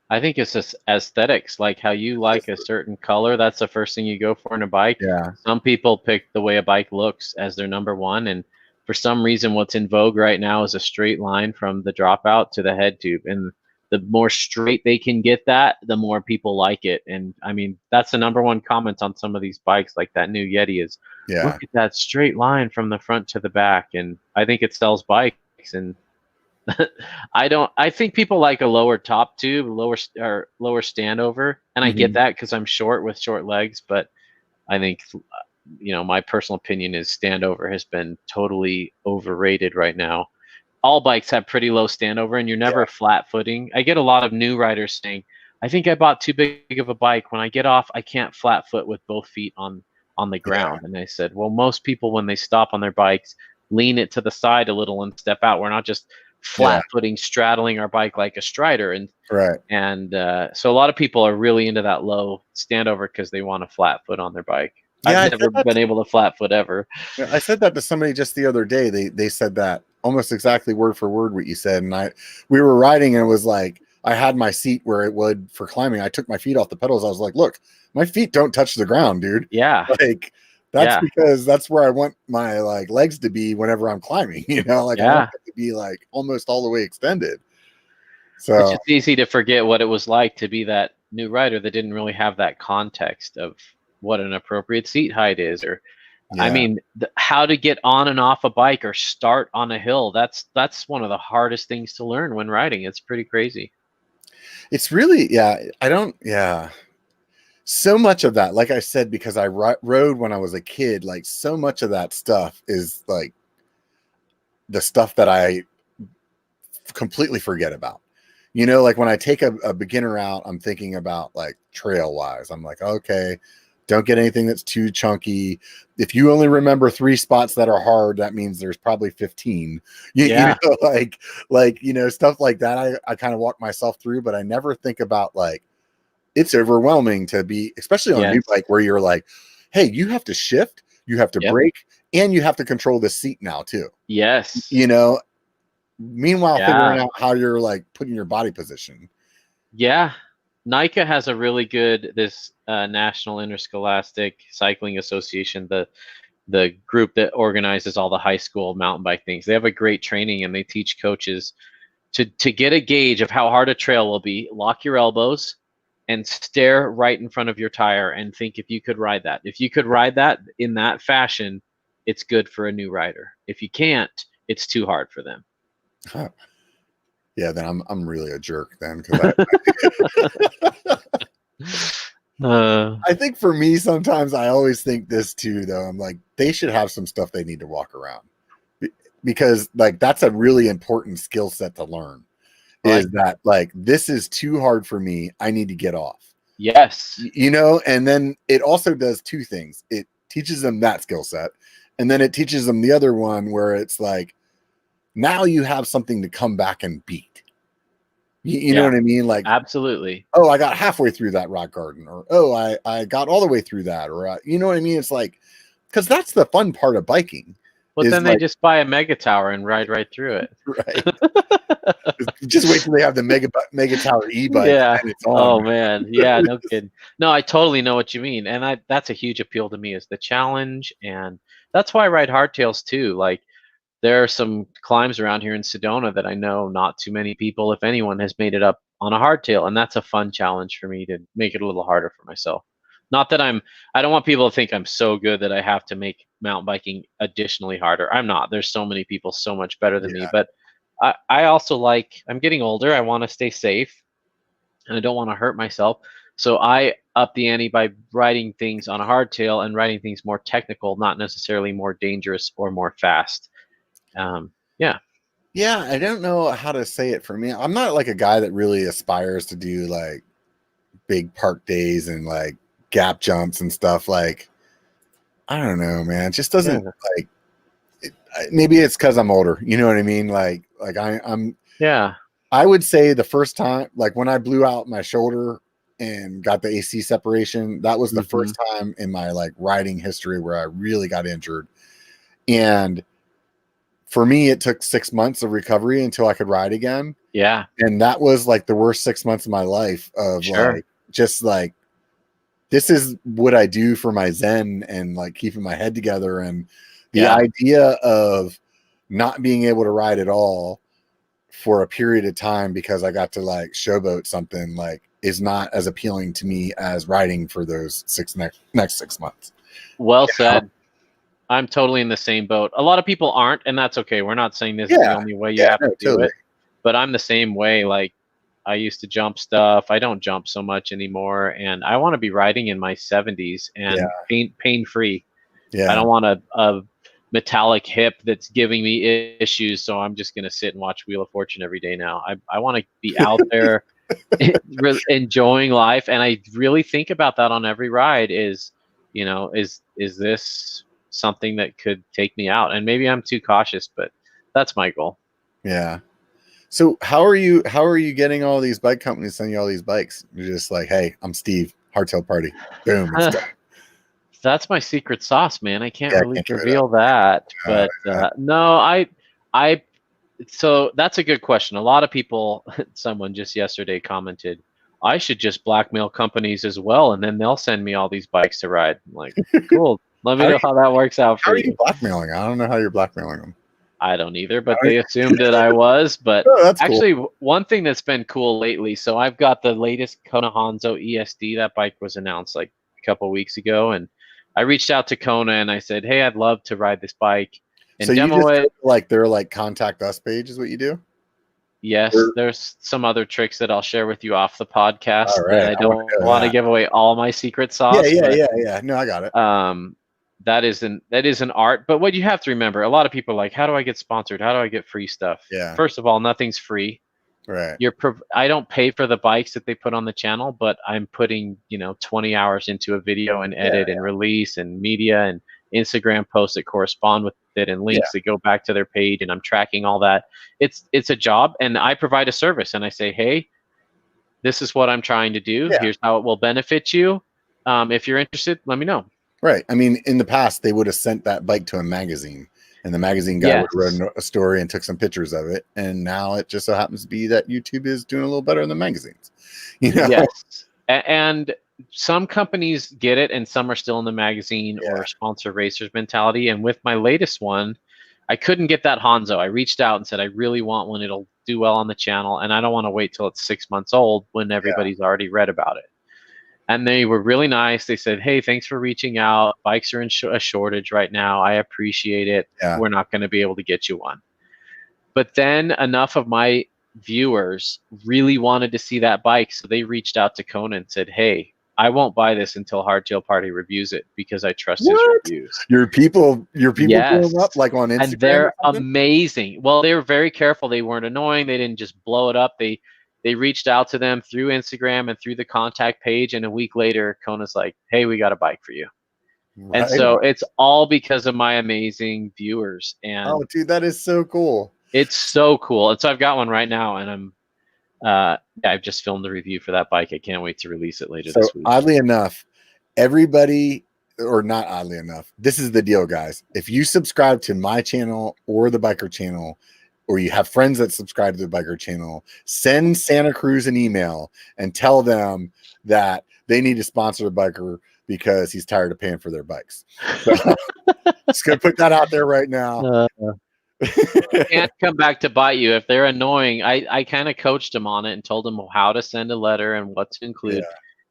I think it's just aesthetics, like how you like a certain color. That's the first thing you go for in a bike. Yeah. Some people pick the way a bike looks as their number one. And for some reason, what's in vogue right now is a straight line from the dropout to the head tube. And the more straight they can get that, the more people like it. And I mean, that's the number one comment on some of these bikes, like that new Yeti is, look at that straight line from the front to the back. And I think it sells bikes. And I think people like a lower top tube, lower standover, and I get that because I'm short with short legs. But I think, my personal opinion is standover has been totally overrated right now. All bikes have pretty low standover, and you're never flat footing. I get a lot of new riders saying, "I think I bought too big of a bike. When I get off, I can't flat foot with both feet on the ground." And I said, "Well, most people when they stop on their bikes, lean it to the side a little and step out. We're not just flat footing straddling our bike like a strider." And so a lot of people are really into that low standover because they want a flat foot on their bike. I've never been able to flat foot ever. I said that to somebody just the other day. They said that almost exactly word for word what you said, and we were riding, and it was like I had my seat where it would for climbing. I took my feet off the pedals. I was like, look, my feet don't touch the ground, dude. Yeah. Like that's because that's where I want my like legs to be whenever I'm climbing, like I want it to be like almost all the way extended. So it's just easy to forget what it was like to be that new rider that didn't really have that context of what an appropriate seat height is, or I mean, how to get on and off a bike or start on a hill. That's one of the hardest things to learn when riding. It's pretty crazy. It's really, so much of that, like I said, because I rode when I was a kid, like so much of that stuff is like the stuff that I completely forget about. Like when I take a beginner out, I'm thinking about like trail wise. I'm like, okay, don't get anything that's too chunky. If you only remember 3 spots that are hard, that means there's probably 15. Stuff like that. I kind of walk myself through, but I never think about like, it's overwhelming to be, especially on a new bike where you're like, hey, you have to shift, you have to brake, and you have to control the seat now too. Yes. Meanwhile, figuring out how you're like putting your body position. Yeah. NICA has a really good, National Interscholastic Cycling Association, the group that organizes all the high school mountain bike things. They have a great training, and they teach coaches to get a gauge of how hard a trail will be. Lock your elbows and stare right in front of your tire and think if you could ride that. If you could ride that in that fashion, it's good for a new rider. If you can't, it's too hard for them. Huh. Yeah, then I'm really a jerk then. I think for me, sometimes I always think this too, though. I'm like, they should have some stuff they need to walk around, because like that's a really important skill set to learn. Is that like, this is too hard for me, I need to get off. Yes. And then it also does 2 things. It teaches them that skill set, and then it teaches them the other one where it's like, now you have something to come back and beat. You know what I mean? Like, absolutely. Oh, I got halfway through that rock garden, or I got all the way through that, or you know what I mean? It's like, because that's the fun part of biking. But then they just buy a mega tower and ride right through it. Right. Just wait till they have the mega tower e-bike. Yeah. And it's on. Oh man. Yeah. No kidding. No, I totally know what you mean, and that's a huge appeal to me, is the challenge, and that's why I ride hardtails too. Like, there are some climbs around here in Sedona that I know not too many people, if anyone, has made it up on a hardtail, and that's a fun challenge for me to make it a little harder for myself. Not that I don't want people to think I'm so good that I have to make mountain biking additionally harder. I'm not. There's so many people so much better than me, but I also I'm getting older. I want to stay safe, and I don't want to hurt myself. So I up the ante by riding things on a hardtail and riding things more technical, not necessarily more dangerous or more fast. I don't know how to say it. For me, I'm not like a guy that really aspires to do like big park days and like gap jumps and stuff. Like, I don't know, man, it just doesn't like maybe it's because I'm older. You know what I mean? Like I'm. Yeah. I would say the first time, like when I blew out my shoulder and got the AC separation, that was the first time in my like riding history where I really got injured. And for me, it took 6 months of recovery until I could ride again. Yeah. And that was like the worst 6 months of my life of like, just like, this is what I do for my Zen and like keeping my head together. And the idea of not being able to ride at all for a period of time because I got to like showboat something like is not as appealing to me as riding for those next 6 months. Well said. I'm totally in the same boat. A lot of people aren't, and that's okay. We're not saying this is the only way you have to do it, but I'm the same way. Like I used to jump stuff. I don't jump so much anymore, and I want to be riding in my 70s and pain free. I don't want a metallic hip that's giving me issues, so I'm just gonna sit and watch Wheel of Fortune every day now. I want to be out there enjoying life, and I really think about that on every ride. Is this something that could take me out? And maybe I'm too cautious, but that's my goal. Yeah. So how are you getting all these bike companies sending you all these bikes? You're just like, hey, I'm Steve, Hardtail Party. Boom. That's my secret sauce, man. I can't really reveal that. But no, so that's a good question. A lot of people, someone just yesterday commented, I should just blackmail companies as well, and then they'll send me all these bikes to ride. I'm like, cool. Let me know how that works out for you. How are you blackmailing? I don't know how you're blackmailing them. I don't either, but they assumed that I was. But actually, one thing that's been cool lately, so I've got the latest Kona Hanzo ESD. That bike was announced like a couple weeks ago, and I reached out to Kona and I said, hey, I'd love to ride this bike and so demo you just it. Like their like contact us page is what you do? Yes, there's some other tricks that I'll share with you off the podcast that I don't want to give away all my secret sauce. Yeah. No, I got it. That is an art. But what you have to remember, a lot of people are like, how do I get sponsored? How do I get free stuff? Yeah. First of all, nothing's free. Right. I don't pay for the bikes that they put on the channel, but I'm putting 20 hours into a video and edit and release and media and Instagram posts that correspond with it and links that go back to their page, and I'm tracking all that. It's a job, and I provide a service, and I say, hey, this is what I'm trying to do. Here's how it will benefit you. If you're interested, let me know. Right. I mean, in the past, they would have sent that bike to a magazine, and the magazine guy would have written a story and took some pictures of it. And now it just so happens to be that YouTube is doing a little better than magazines. Yes. And some companies get it, and some are still in the magazine or sponsor racers mentality. And with my latest one, I couldn't get that Hanzo. I reached out and said, I really want one. It'll do well on the channel, and I don't want to wait till it's 6 months old when everybody's already read about it. And they were really nice. They said, hey, thanks for reaching out. Bikes are in a shortage right now. I appreciate it. We're not going to be able to get you one. But then enough of my viewers really wanted to see that bike, so they reached out to Kona and said, hey, I won't buy this until Hardtail Party reviews it because I trust his reviews. Your people blew them up like on Instagram? And they're amazing. Well, they were very careful. They weren't annoying. They didn't just blow it up. They reached out to them through Instagram and through the contact page, and a week later, Kona's like, hey, we got a bike for you. Right. And so it's all because of my amazing viewers. And oh, dude, that is so cool. It's so cool. And so I've got one right now, and I've just filmed the review for that bike. I can't wait to release it later this week. Oddly enough, everybody, or not oddly enough, this is the deal, guys. If you subscribe to my channel or the Biker channel, or you have friends that subscribe to the Biker channel, send Santa Cruz an email and tell them that they need to sponsor the Biker because he's tired of paying for their bikes. So, just gonna put that out there right now. Can't come back to bite you if they're annoying. I kind of coached them on it and told them how to send a letter and what to include.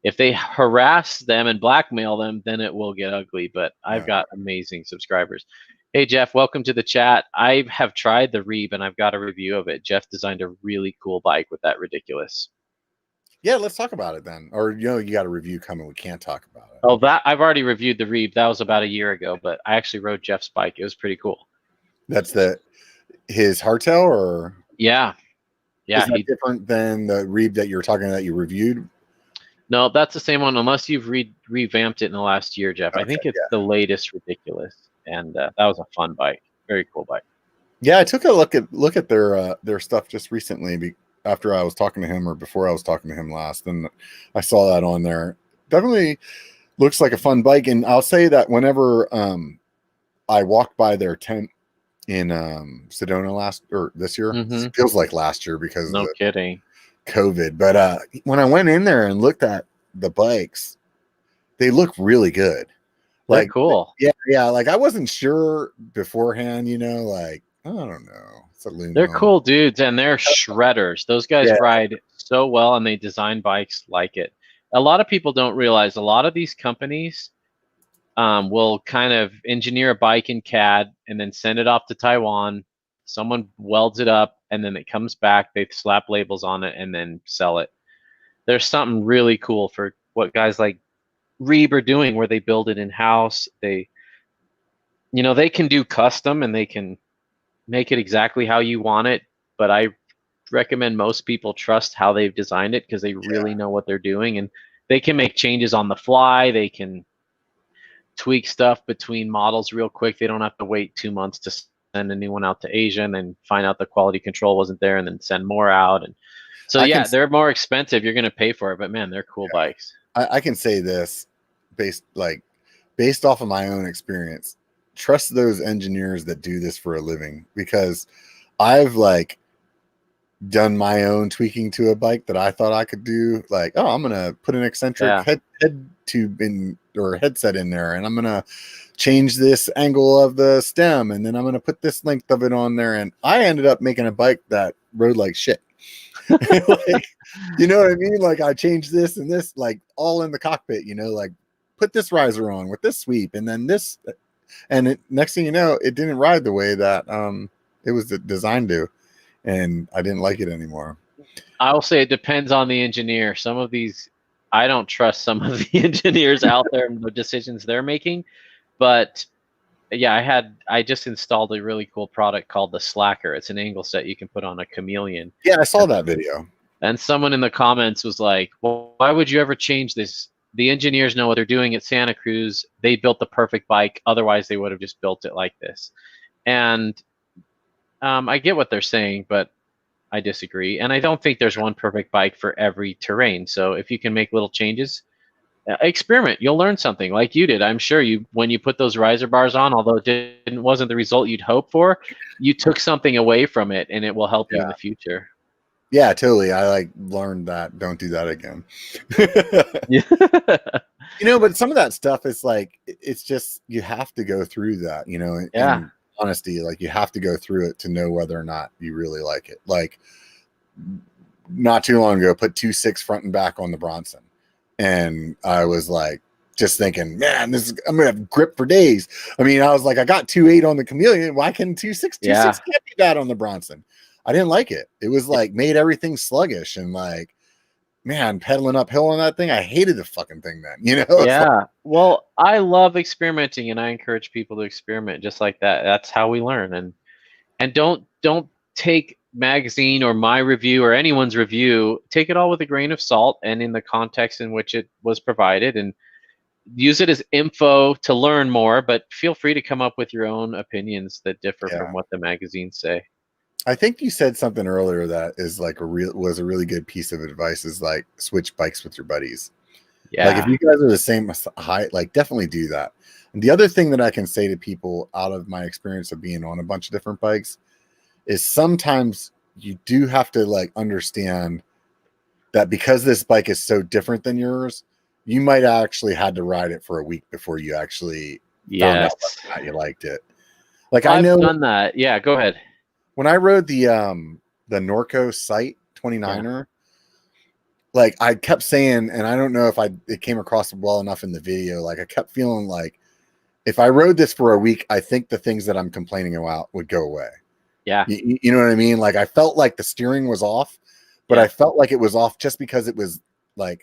If they harass them and blackmail them, then it will get ugly. But I've got amazing subscribers. Hey, Jeff, welcome to the chat. I have tried the Reeb, and I've got a review of it. Jeff designed a really cool bike with that ridiculous. Yeah, let's talk about it then. Or, you got a review coming. We can't talk about it. Oh, I've already reviewed the Reeb. That was about a year ago, but I actually rode Jeff's bike. It was pretty cool. That's his hardtail, or? Yeah. Is that different than the Reeb that you're talking about you reviewed? No, that's the same one, unless you've revamped it in the last year, Jeff. Okay, I think it's the latest ridiculous. And that was a fun bike. Very cool bike. Yeah, I took a look at their stuff just recently after I was talking to him or before I was talking to him last, and I saw that on there. Definitely looks like a fun bike, and I'll say that whenever I walked by their tent in Sedona this year, it feels like last year because no kidding COVID. But when I went in there and looked at the bikes, they look really good. They're cool. Yeah. Like I wasn't sure beforehand, like I don't know. They're cool dudes, and they're shredders. Those guys ride so well, and they design bikes like it. A lot of people don't realize a lot of these companies will kind of engineer a bike in CAD and then send it off to Taiwan. Someone welds it up, and then it comes back. They slap labels on it and then sell it. There's something really cool for what guys like Reeb are doing, where they build it in house. They can do custom and they can make it exactly how you want it. But I recommend most people trust how they've designed it, because they really know what they're doing, and they can make changes on the fly. They can tweak stuff between models real quick. They don't have to wait 2 months to send a new one out to Asia and then find out the quality control wasn't there and then send more out. And so they're more expensive. You're going to pay for it, but man, they're cool bikes. I can say this based off of my own experience. Trust those engineers that do this for a living, because I've done my own tweaking to a bike that I thought I could do. I'm gonna put an eccentric head tube in or headset in there, and I'm gonna change this angle of the stem, and then I'm gonna put this length of it on there, and I ended up making a bike that rode like shit. You know what I mean? I changed this and this, all in the cockpit. Put this riser on with this sweep, and then this, and next thing you know, it didn't ride the way that it was designed to. And I didn't like it anymore. I will say it depends on the engineer. Some of these, I don't trust some of the engineers out there and the decisions they're making. But yeah, I just installed a really cool product called the Slacker. It's an angle set you can put on a Chameleon. Yeah, I saw that video. And someone in the comments was like, well, why would you ever change this? The engineers know what they're doing at Santa Cruz. They built the perfect bike. Otherwise, they would have just built it like this. And I get what they're saying, but I disagree. And I don't think there's one perfect bike for every terrain. So if you can make little changes, experiment. You'll learn something like you did. I'm sure when you put those riser bars on, although it wasn't the result you'd hope for, you took something away from it, and it will help you in the future. Yeah, totally. I learned that. Don't do that again. But some of that stuff is it's just, you have to go through that, and honesty, you have to go through it to know whether or not you really like it. Not too long ago, put 2.6 front and back on the Bronson, and I was just thinking, man, I'm gonna have grip for days. I mean, I was I got 2.8 on the Chameleon. Why can 2.6 can't be bad on the Bronson? I didn't like it. It was made everything sluggish, and man, pedaling uphill on that thing, I hated the fucking thing then, Yeah. Well, I love experimenting, and I encourage people to experiment just like that. That's how we learn. And don't take magazine or my review or anyone's review, take it all with a grain of salt and in the context in which it was provided, and use it as info to learn more, but feel free to come up with your own opinions that differ from what the magazines say. I think you said something earlier that is was a really good piece of advice, is switch bikes with your buddies. Yeah. If you guys are the same height, definitely do that. And the other thing that I can say to people out of my experience of being on a bunch of different bikes is sometimes you do have to understand that because this bike is so different than yours, you might actually had to ride it for a week before you actually found out whether or not you liked it. I've done that. Yeah, go ahead. When I rode the Norco Sight 29er, I kept saying, and I don't know if it came across well enough in the video, I kept feeling if I rode this for a week, I think the things that I'm complaining about would go away. Yeah. You know what I mean? I felt the steering was off, but I felt it was off just because it was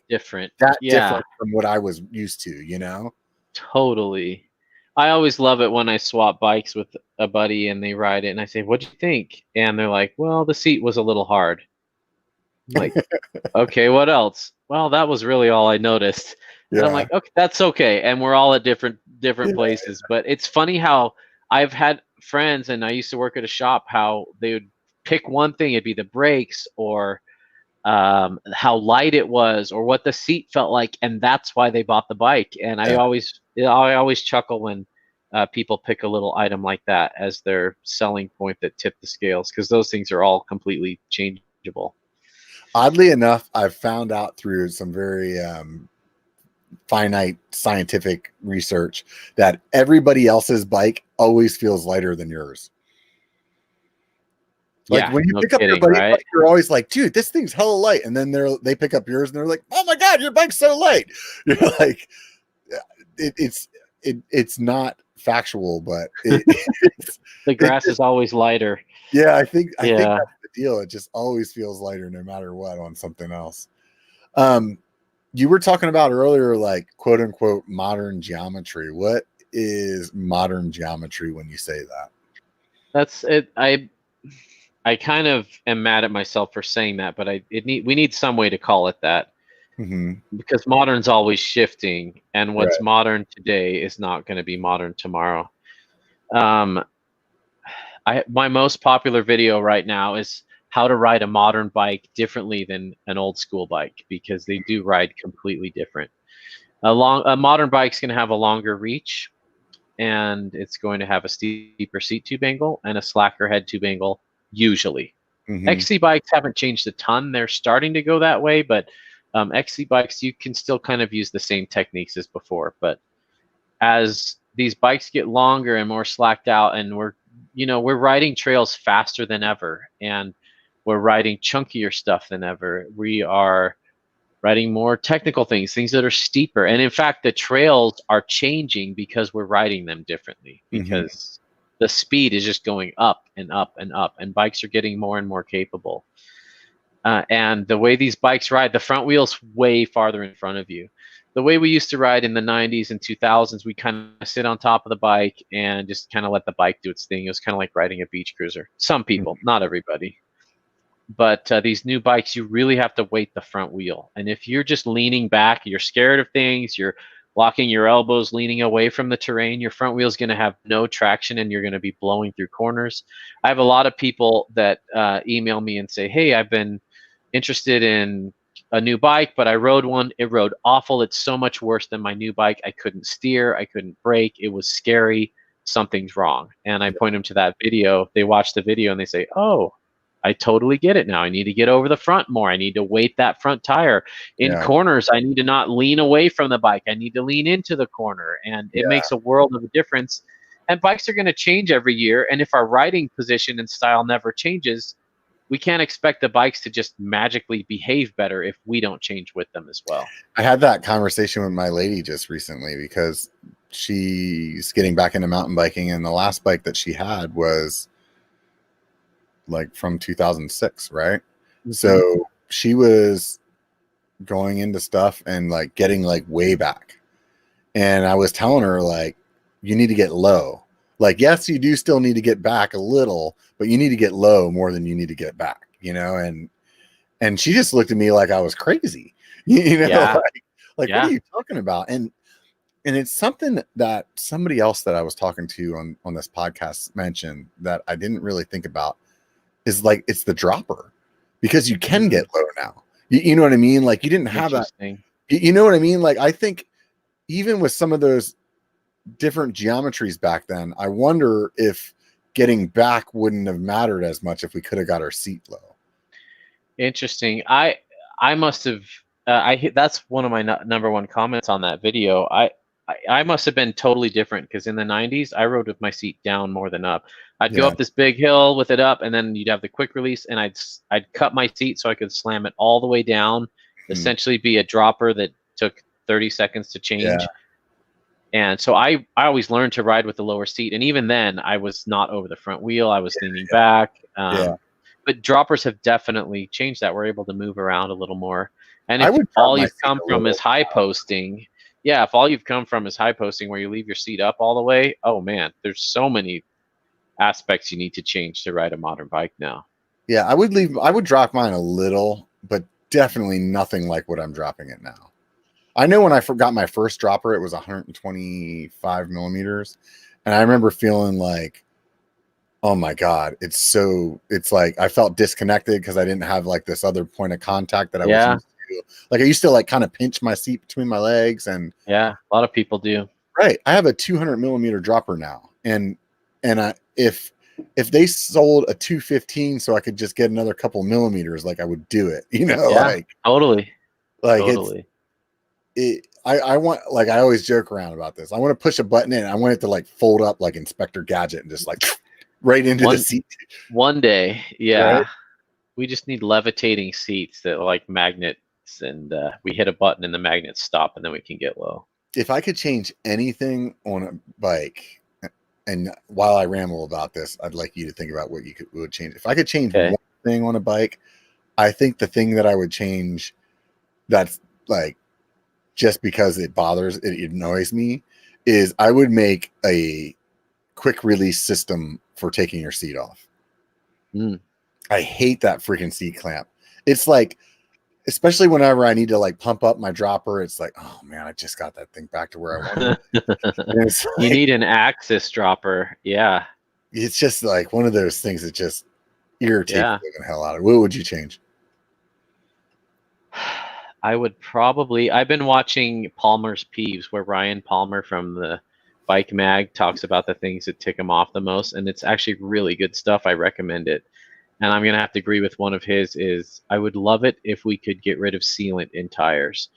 different. Different from what I was used to, Totally. I always love it when I swap bikes with a buddy and they ride it, and I say, "What'd you think?" And they're like, "Well, the seat was a little hard." I'm okay, what else? Well, that was really all I noticed. Yeah. And I'm like, okay, that's okay. And we're all at different places. But it's funny how I've had friends, and I used to work at a shop, how they would pick one thing. It'd be the brakes, or how light it was, or what the seat felt like, and that's why they bought the bike. And I always chuckle when people pick a little item like that as their selling point that tip the scales, because those things are all completely changeable. Oddly enough, I've found out through some very finite scientific research that everybody else's bike always feels lighter than yours. Like, Yeah, when you no pick up your kidding, buddy's right? bike, you're always like, dude, this thing's hella light. And then they pick up yours and they're like, oh my God, your bike's so light. You're like, it's not factual, but The grass is always lighter. yeah, I think Yeah. that's the deal. It just always feels lighter no matter what on something else. You were talking about earlier, like, quote unquote, modern geometry. What is modern geometry when you say that? That's it. I kind of am mad at myself for saying that, but we need some way to call it that, because modern's always shifting, and what's modern today is not going to be modern tomorrow. My most popular video right now is how to ride a modern bike differently than an old school bike, because they do ride completely different. A modern bike's going to have a longer reach, and it's going to have a steeper seat tube angle and a slacker head tube angle, usually. XC bikes haven't changed a ton. They're starting to go that way, but XC bikes, you can still kind of use the same techniques as before. But as these bikes get longer and more slacked out, and we're riding trails faster than ever, and we're riding chunkier stuff than ever. We are riding more technical things that are steeper. And in fact, the trails are changing because we're riding them differently, because the speed is just going up and up and up, and bikes are getting more and more capable. And the way these bikes ride, the front wheel's way farther in front of you. The way we used to ride in the 90s and 2000s, we kind of sit on top of the bike and just kind of let the bike do its thing. It was kind of like riding a beach cruiser. Some people, not everybody. But these new bikes, you really have to weight the front wheel. And if you're just leaning back, you're scared of things, you're locking your elbows, leaning away from the terrain, your front wheel is going to have no traction, and you're going to be blowing through corners. I have a lot of people that email me and say, hey, I've been interested in a new bike, but I rode one. It rode awful. It's so much worse than my new bike. I couldn't steer. I couldn't brake. It was scary. Something's wrong. And I point them to that video. They watch the video and they say, oh, I totally get it now. I need to get over the front more. I need to weight that front tire. In corners, I need to not lean away from the bike. I need to lean into the corner. And it makes a world of a difference. And bikes are going to change every year. And if our riding position and style never changes, we can't expect the bikes to just magically behave better if we don't change with them as well. I had that conversation with my lady just recently, because she's getting back into mountain biking, and the last bike that she had was like from 2006, right? So she was going into stuff and like getting like way back. And I was telling her, like, you need to get low. Like, yes, you do still need to get back a little, but you need to get low more than you need to get back, and she just looked at me like I was crazy, like what are you talking about? And it's something that somebody else that I was talking to on this podcast mentioned that I didn't really think about, is like, it's the dropper, because you can get low now. You know what I mean? Like, you didn't have that. You know what I mean? Like, I think even with some of those different geometries back then, I wonder if getting back wouldn't have mattered as much if we could have got our seat low. Interesting. I must have. That's one of my number one comments on that video. I must have been totally different, because in the 90s, I rode with my seat down more than up. I'd go up this big hill with it up, and then you'd have the quick release, and I'd cut my seat so I could slam it all the way down, essentially be a dropper that took 30 seconds to change. And so I always learned to ride with the lower seat. And even then, I was not over the front wheel. I was leaning back. But droppers have definitely changed that. We're able to move around a little more. And if all you've come from is high posting, if all you've come from is high posting where you leave your seat up all the way, oh man, there's so many aspects you need to change to ride a modern bike now. Yeah, I would drop mine a little, but definitely nothing like what I'm dropping it now. I know when I got my first dropper, it was 125 millimeters. And I remember feeling like Oh my God. It's like I felt disconnected because I didn't have like this other point of contact that I was used to. Like I used to like kind of pinch my seat between my legs and yeah, a lot of people do. right. I have a 200 millimeter dropper now. If they sold a 215 so I could just get another couple millimeters, like I would do it, Yeah, totally. like Totally. I want, like, I always joke around about this. I want to push a button in. I want it to like fold up like Inspector Gadget and just like right into the seat. One day, yeah. Right? We just need levitating seats that are like magnets, and we hit a button and the magnets stop, and then we can get low. If I could change anything on a bike, and while I ramble about this, I'd like you to think about what would change. If I could change one thing on a bike, I think the thing that I would change, that's like just because it annoys me, is I would make a quick release system for taking your seat off. I hate that freaking seat clamp. It's like, especially whenever I need to like pump up my dropper, it's like, oh man, I just got that thing back to where I wanted it. You need an axis dropper. Yeah. It's just like one of those things that just irritates the living hell out of it. What would you change? I've been watching Palmer's Peeves, where Ryan Palmer from the Bike Mag talks about the things that tick him off the most, and it's actually really good stuff. I recommend it. And I'm going to have to agree with one of his is I would love it if we could get rid of sealant in tires.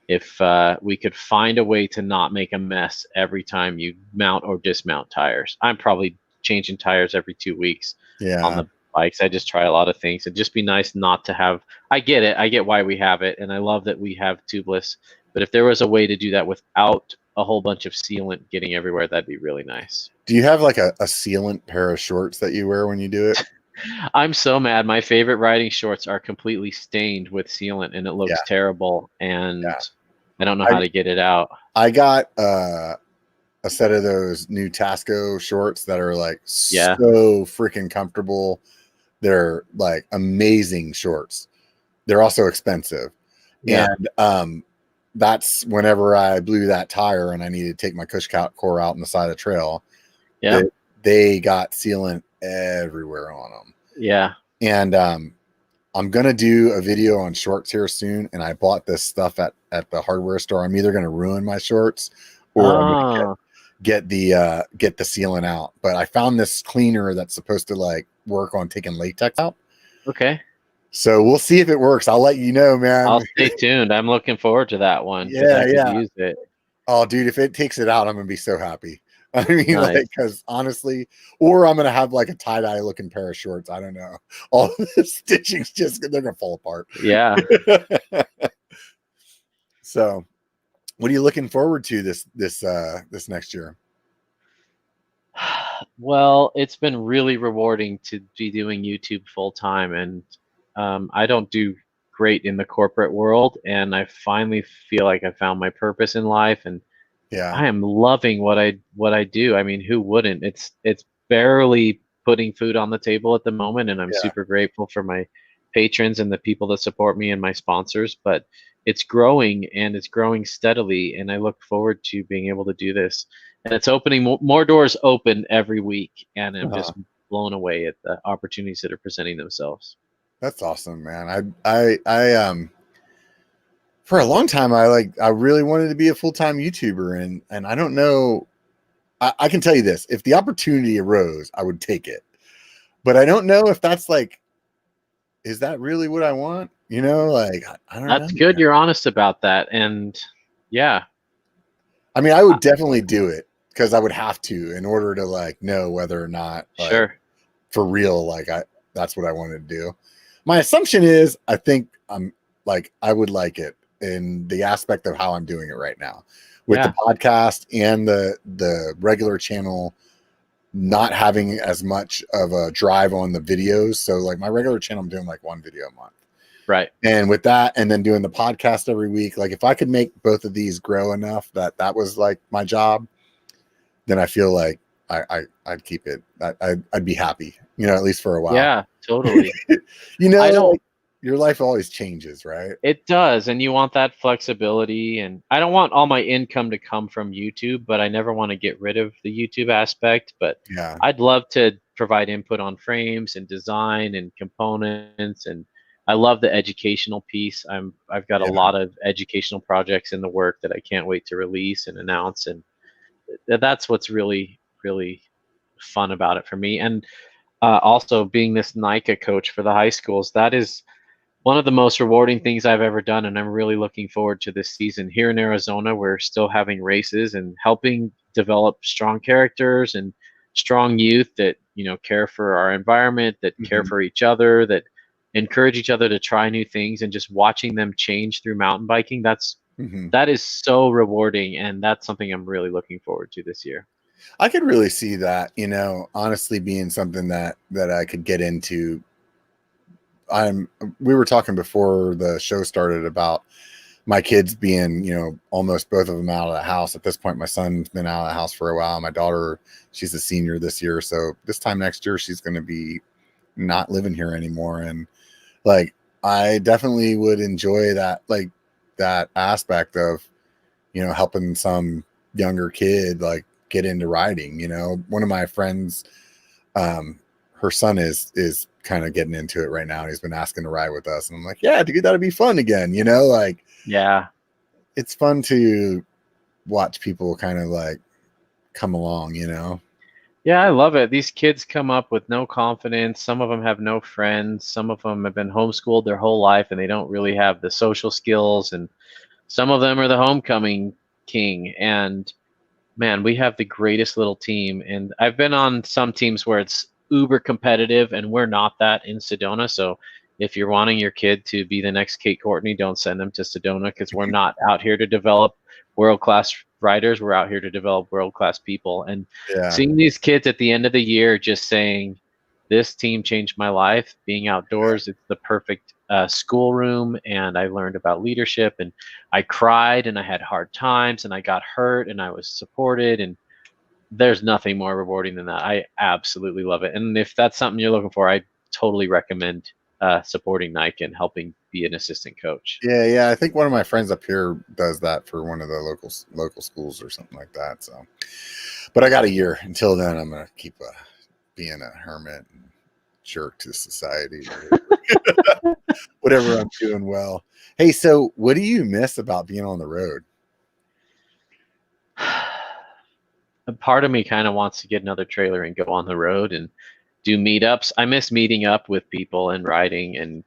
If we could find a way to not make a mess every time you mount or dismount tires. I'm probably changing tires every 2 weeks on the bikes. I just try a lot of things. It'd just be nice not to have, I get it. I get why we have it. And I love that we have tubeless. But if there was a way to do that without a whole bunch of sealant getting everywhere, that'd be really nice. Do you have like a sealant pair of shorts that you wear when you do it? I'm so mad. My favorite riding shorts are completely stained with sealant, and it looks terrible. And I don't know how to get it out. I got a set of those new Tasco shorts that are like so freaking comfortable. They're like amazing shorts. They're also expensive. And that's whenever I blew that tire and I needed to take my cush core out on the side of the trail. Yeah. They got sealant everywhere on them. Yeah. And I'm going to do a video on shorts here soon. And I bought this stuff at the hardware store. I'm either going to ruin my shorts or I'm going to get the sealant out. But I found this cleaner that's supposed to like work on taking latex out. Okay. So we'll see if it works. I'll let you know, man. I'll stay tuned. I'm looking forward to that one. Use it. Oh, dude, if it takes it out, I'm going to be so happy. I mean, like, because honestly, or I'm going to have like a tie-dye looking pair of shorts. I don't know. All the stitching's just, they're going to fall apart. Yeah. So what are you looking forward to this next year? Well, it's been really rewarding to be doing YouTube full time, and I don't do great in the corporate world, and I finally feel like I found my purpose in life, and I am loving what I do. I mean, who wouldn't? It's barely putting food on the table at the moment, and I'm super grateful for my patrons and the people that support me and my sponsors, but it's growing, and it's growing steadily, and I look forward to being able to do this. And it's opening more doors open every week, and I'm just blown away at the opportunities that are presenting themselves. That's awesome, man. I for a long time I really wanted to be a full-time YouTuber, and I don't know. I can tell you this: if the opportunity arose, I would take it. But I don't know if that's like, is that really what I want? You know, like I don't know. That's good. You're honest about that, and I mean, I would definitely do it because I would have to in order to like know whether or not for real, like that's what I wanted to do. My assumption is I think I would like it in the aspect of how I'm doing it right now with the podcast and the regular channel not having as much of a drive on the videos. So like my regular channel, I'm doing like one video a month. Right. And with that, and then doing the podcast every week, like if I could make both of these grow enough that was like my job, then I feel like I'd keep it. I'd be happy, you know, at least for a while. Yeah, totally. You know, I don't, like, your life always changes, right? It does. And you want that flexibility. And I don't want all my income to come from YouTube, but I never want to get rid of the YouTube aspect. But I'd love to provide input on frames and design and components, and I love the educational piece. I've got a Yeah. lot of educational projects in the work that I can't wait to release and announce, and that's what's really really fun about it for me. And also being this NICA coach for the high schools, that is one of the most rewarding things I've ever done, and I'm really looking forward to this season. Here in Arizona, we're still having races and helping develop strong characters and strong youth that, care for our environment, that care for each other, that encourage each other to try new things, and just watching them change through mountain biking. That is so rewarding, and that's something I'm really looking forward to this year. I could really see that, honestly being something that I could get into. We were talking before the show started about my kids being, almost both of them out of the house. At this point, my son's been out of the house for a while. My daughter, she's a senior this year. So this time next year, she's going to be not living here anymore. And like, I definitely would enjoy that, like that aspect of, helping some younger kid, like get into riding. One of my friends, her son is kind of getting into it right now. He's been asking to ride with us, and I'm like, yeah, dude, that'd be fun again. Like, yeah, it's fun to watch people kind of like come along. Yeah, I love it. These kids come up with no confidence. Some of them have no friends. Some of them have been homeschooled their whole life and they don't really have the social skills. And some of them are the homecoming king. And man, we have the greatest little team. And I've been on some teams where it's uber competitive, and we're not that in Sedona. So if you're wanting your kid to be the next Kate Courtney, don't send them to Sedona, because we're not out here to develop world-class riders. We're out here to develop world-class people. And seeing these kids at the end of the year just saying, this team changed my life, being outdoors, it's the perfect schoolroom, and I learned about leadership, and I cried, and I had hard times, and I got hurt, and I was supported, and there's nothing more rewarding than that. I absolutely love it. And if that's something you're looking for, I totally recommend supporting Nike and helping be an assistant coach. Yeah. I think one of my friends up here does that for one of the local schools or something like that. So, but I got a year. Until then, I'm gonna keep being a hermit and jerk to society, whatever I'm doing well. Hey, so what do you miss about being on the road? A part of me kind of wants to get another trailer and go on the road and do meetups. I miss meeting up with people and riding and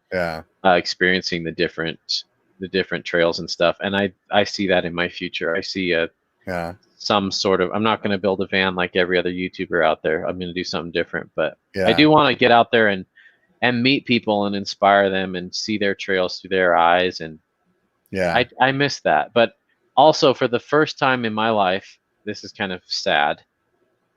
experiencing the different trails and stuff. And I see that in my future. I see some sort of, I'm not going to build a van like every other YouTuber out there. I'm going to do something different, but I do want to get out there and meet people and inspire them and see their trails through their eyes. And I miss that. But also, for the first time in my life, this is kind of sad,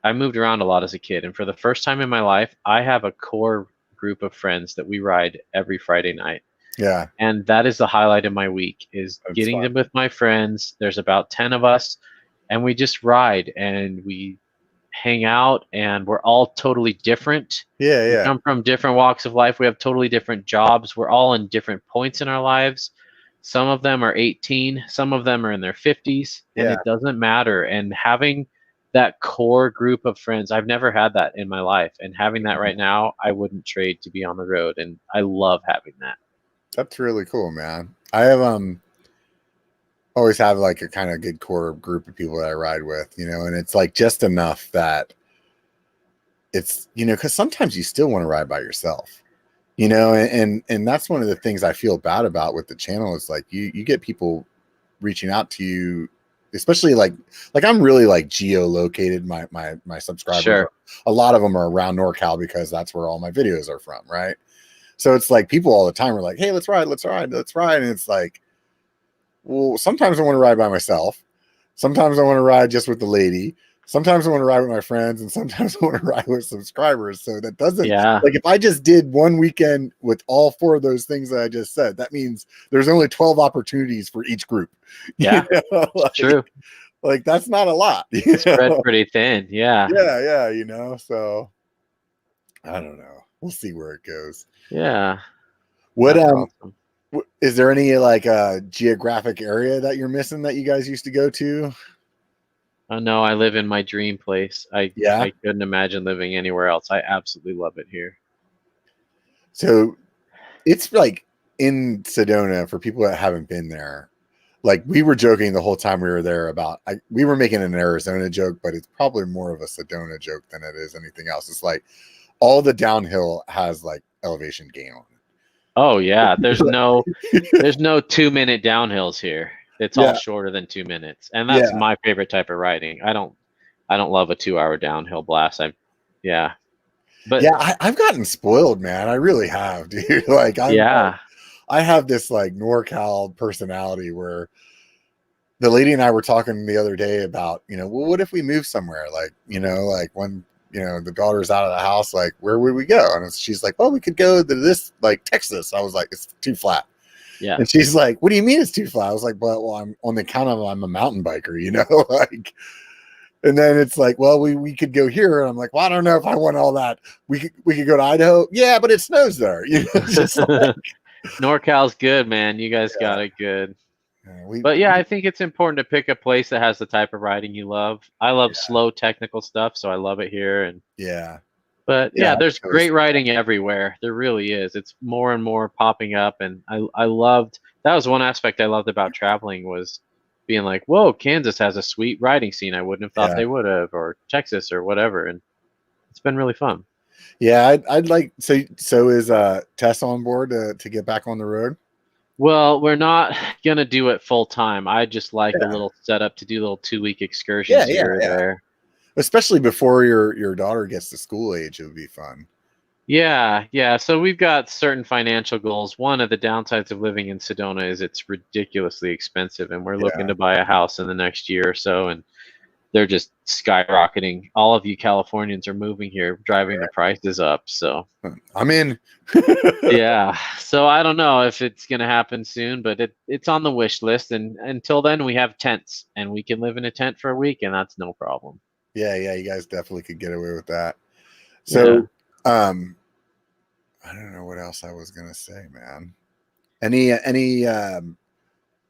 I moved around a lot as a kid, and for the first time in my life, I have a core group of friends that we ride every Friday night. Yeah. And that is the highlight of my week, is getting them with my friends. There's about 10 of us, and we just ride and we hang out, and we're all totally different. We come from different walks of life. We have totally different jobs. We're all in different points in our lives. Some of them are 18, some of them are in their 50s, and it doesn't matter. And having that core group of friends, I've never had that in my life, and having that right now, I wouldn't trade to be on the road, and I love having that. That's really cool, man. I have always have like a kind of good core group of people that I ride with, and it's like just enough that it's, because sometimes you still want to ride by yourself, and that's one of the things I feel bad about with the channel. Is like you get people reaching out to you, especially like I'm really like geolocated. My subscribers, Sure. A lot of them are around NorCal because that's where all my videos are from, right? So it's like people all the time are like, hey, let's ride. And it's like, well, sometimes I want to ride by myself. Sometimes I want to ride just with the lady. Sometimes I want to ride with my friends, and sometimes I want to ride with subscribers. So that doesn't, like, if I just did one weekend with all four of those things that I just said, that means there's only 12 opportunities for each group. Yeah, like, true. Like, that's not a lot. Spread pretty thin. Yeah. Yeah. So I don't know. We'll see where it goes. Yeah. What awesome. Is there any like geographic area that you're missing that you guys used to go to? Oh no, I live in my dream place. Yeah. I couldn't imagine living anywhere else. I absolutely love it here. So it's like in Sedona, for people that haven't been there, like we were joking the whole time we were there about, we were making an Arizona joke, but it's probably more of a Sedona joke than it is anything else. It's like all the downhill has like elevation gain on it. Oh yeah, there's no 2-minute downhills here. It's all Yeah. shorter than 2 minutes, and that's Yeah. my favorite type of riding. I don't love a 2-hour downhill blast. But Yeah, I've gotten spoiled, man. I really have, dude. Like I have this like NorCal personality where the lady and I were talking the other day about, well, what if we move somewhere? Like, like when, the daughter's out of the house, like, where would we go? And she's like, well, we could go to this, like Texas. I was like, it's too flat. Yeah. And she's like, what do you mean it's too flat? I was like, well, I'm on the account of I'm a mountain biker, like, and then it's like, well, we could go here. And I'm like, well, I don't know if I want all that. We could go to Idaho. Yeah, but it snows there. Just like, NorCal's good, man. You guys got it good. But yeah, I think it's important to pick a place that has the type of riding you love. I love slow technical stuff, so I love it here. And but there's great riding everywhere. There really is. It's more and more popping up, and I loved that was one aspect I loved about traveling was being like, whoa, Kansas has a sweet riding scene. I wouldn't have thought they would have, or Texas or whatever, and it's been really fun. Yeah, I'd like so is Tess on board to get back on the road? Well, we're not gonna do it full time. I just like a little setup to do little 2-week excursions here or there. Especially before your daughter gets to school age, it would be fun. Yeah. So we've got certain financial goals. One of the downsides of living in Sedona is it's ridiculously expensive, and we're looking to buy a house in the next year or so, and they're just skyrocketing. All of you Californians are moving here, driving the prices up. So I'm in. Yeah. So I don't know if it's going to happen soon, but it's on the wish list. And until then, we have tents, and we can live in a tent for a week, and that's no problem. Yeah. You guys definitely could get away with that. So, I don't know what else I was going to say, man.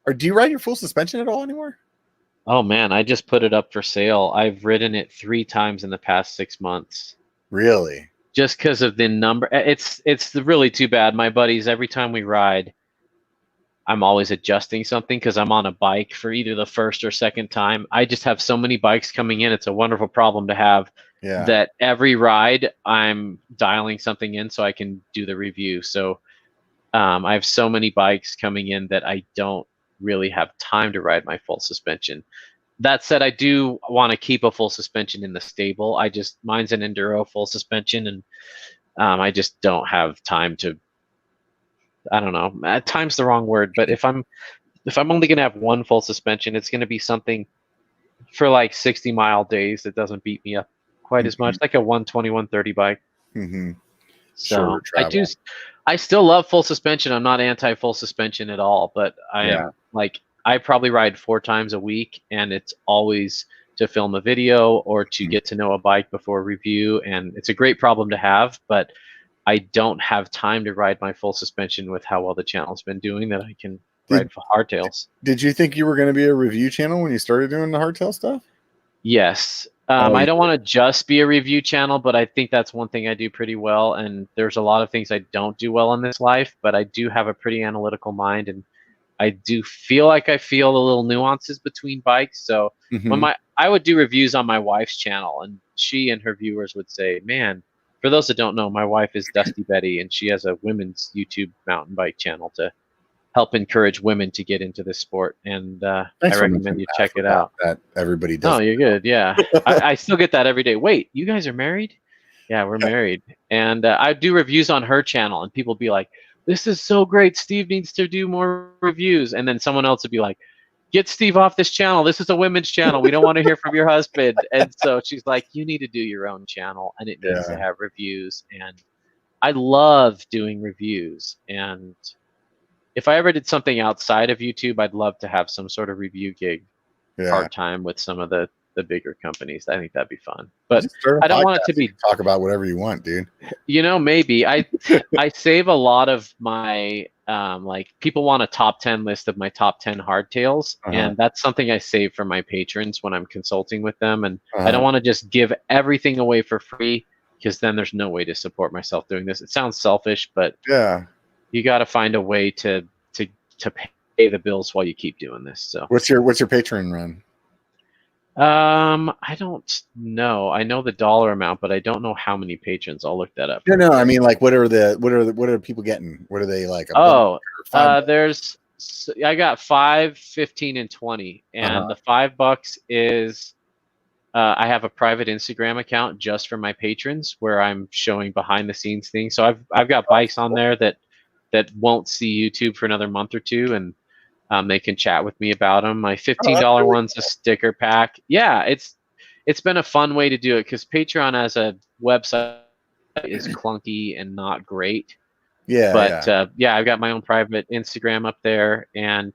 Or do you ride your full suspension at all anymore? Oh man, I just put it up for sale. I've ridden it 3 times in the past 6 months. Really? Just because of the number. It's really too bad. My buddies, every time we ride, I'm always adjusting something because I'm on a bike for either the first or second time. I just have so many bikes coming in. It's a wonderful problem to have. Yeah. That every ride I'm dialing something in so I can do the review. So I have so many bikes coming in that I don't really have time to ride my full suspension. That said, I do want to keep a full suspension in the stable. Mine's an enduro full suspension, and I just don't have time to. I don't know. Time's the wrong word, but if I'm only gonna have one full suspension, it's gonna be something for like 60-mile days that doesn't beat me up quite as much, like a 120, 130 bike. So I still love full suspension. I'm not anti full suspension at all, but I probably ride 4 times a week, and it's always to film a video or to get to know a bike before review. And it's a great problem to have, but I don't have time to ride my full suspension with how well the channel's been doing that I can ride for hardtails. Did you think you were going to be a review channel when you started doing the hardtail stuff? Yes. I don't want to just be a review channel, but I think that's one thing I do pretty well. And there's a lot of things I don't do well in this life, but I do have a pretty analytical mind, and I do feel like I feel the little nuances between bikes. So when I would do reviews on my wife's channel, and she and her viewers would say, man, for those that don't know, my wife is Dusty Betty, and she has a women's YouTube mountain bike channel to help encourage women to get into this sport. And I recommend you check it out. That everybody does. Oh, you're good. Yeah. I still get that every day. Wait, you guys are married? Yeah, we're married. And I do reviews on her channel, and people be like, this is so great. Steve needs to do more reviews. And then someone else would be like, get Steve off this channel. This is a women's channel. We don't want to hear from your husband. And so she's like, you need to do your own channel, and it needs to have reviews. And I love doing reviews. And if I ever did something outside of YouTube, I'd love to have some sort of review gig part-time with some of the bigger companies. I think that'd be fun. But I don't want it to be talk about whatever you want, dude. Maybe I save a lot of my like people want a top 10 list of my top 10 hardtails, and that's something I save for my patrons when I'm consulting with them. And I don't want to just give everything away for free, because then there's no way to support myself doing this. It sounds selfish, but Yeah. you got to find a way to pay the bills while you keep doing this. So What's your patron run? I don't know. I know the dollar amount, but I don't know how many patrons. I'll look that up. No, I mean, like, what are people getting? What are they like? There's I got 5, 15, and 20, and the $5 is I have a private Instagram account just for my patrons where I'm showing behind the scenes things. So I've got bikes on there that won't see YouTube for another month or two, and they can chat with me about them. My $15 one's a sticker pack. Yeah, it's been a fun way to do it, because Patreon as a website is clunky and not great. Yeah, but I've got my own private Instagram up there, and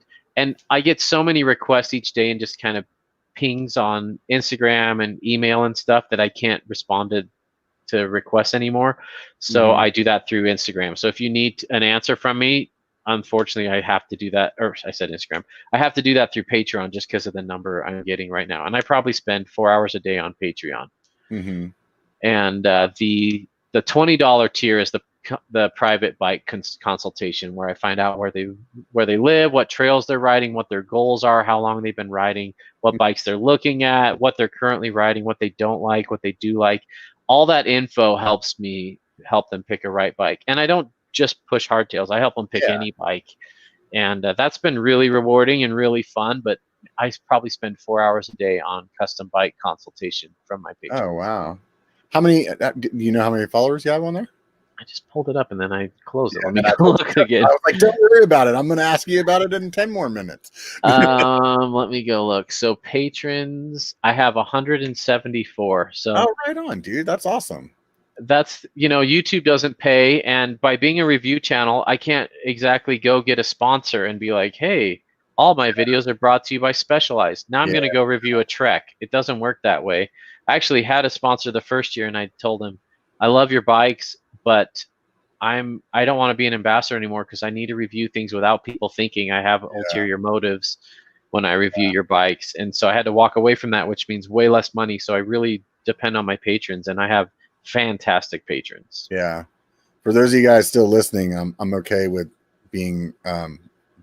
I get so many requests each day, and just kind of pings on Instagram and email and stuff that I can't respond to requests anymore. So I do that through Instagram. So if you need an answer from me, unfortunately, I have to do that, or I said Instagram. I have to do that through Patreon, just because of the number I'm getting right now. And I probably spend 4 hours a day on Patreon. And the $20 tier is the private bike consultation, where I find out where they live, what trails they're riding, what their goals are, how long they've been riding, what bikes they're looking at, what they're currently riding, what they don't like, what they do like. All that info helps me help them pick a right bike. And I don't just push hardtails. I help them pick any bike. And that's been really rewarding and really fun. But I probably spend 4 hours a day on custom bike consultation from my page. Oh, wow. How many, do you know how many followers you have on there? I just pulled it up and then I closed it. Let me go look again. I was like, don't worry about it. I'm going to ask you about it in 10 more minutes. Let me go look. So patrons, I have 174. So right on, dude. That's awesome. That's, YouTube doesn't pay. And by being a review channel, I can't exactly go get a sponsor and be like, hey, all my videos are brought to you by Specialized. Now I'm going to go review a Trek. It doesn't work that way. I actually had a sponsor the first year, and I told him, I love your bikes, but I don't want to be an ambassador anymore, because I need to review things without people thinking I have ulterior motives when I review your bikes. And so I had to walk away from that, which means way less money. So I really depend on my patrons, and I have fantastic patrons. Yeah. For those of you guys still listening, I'm okay with being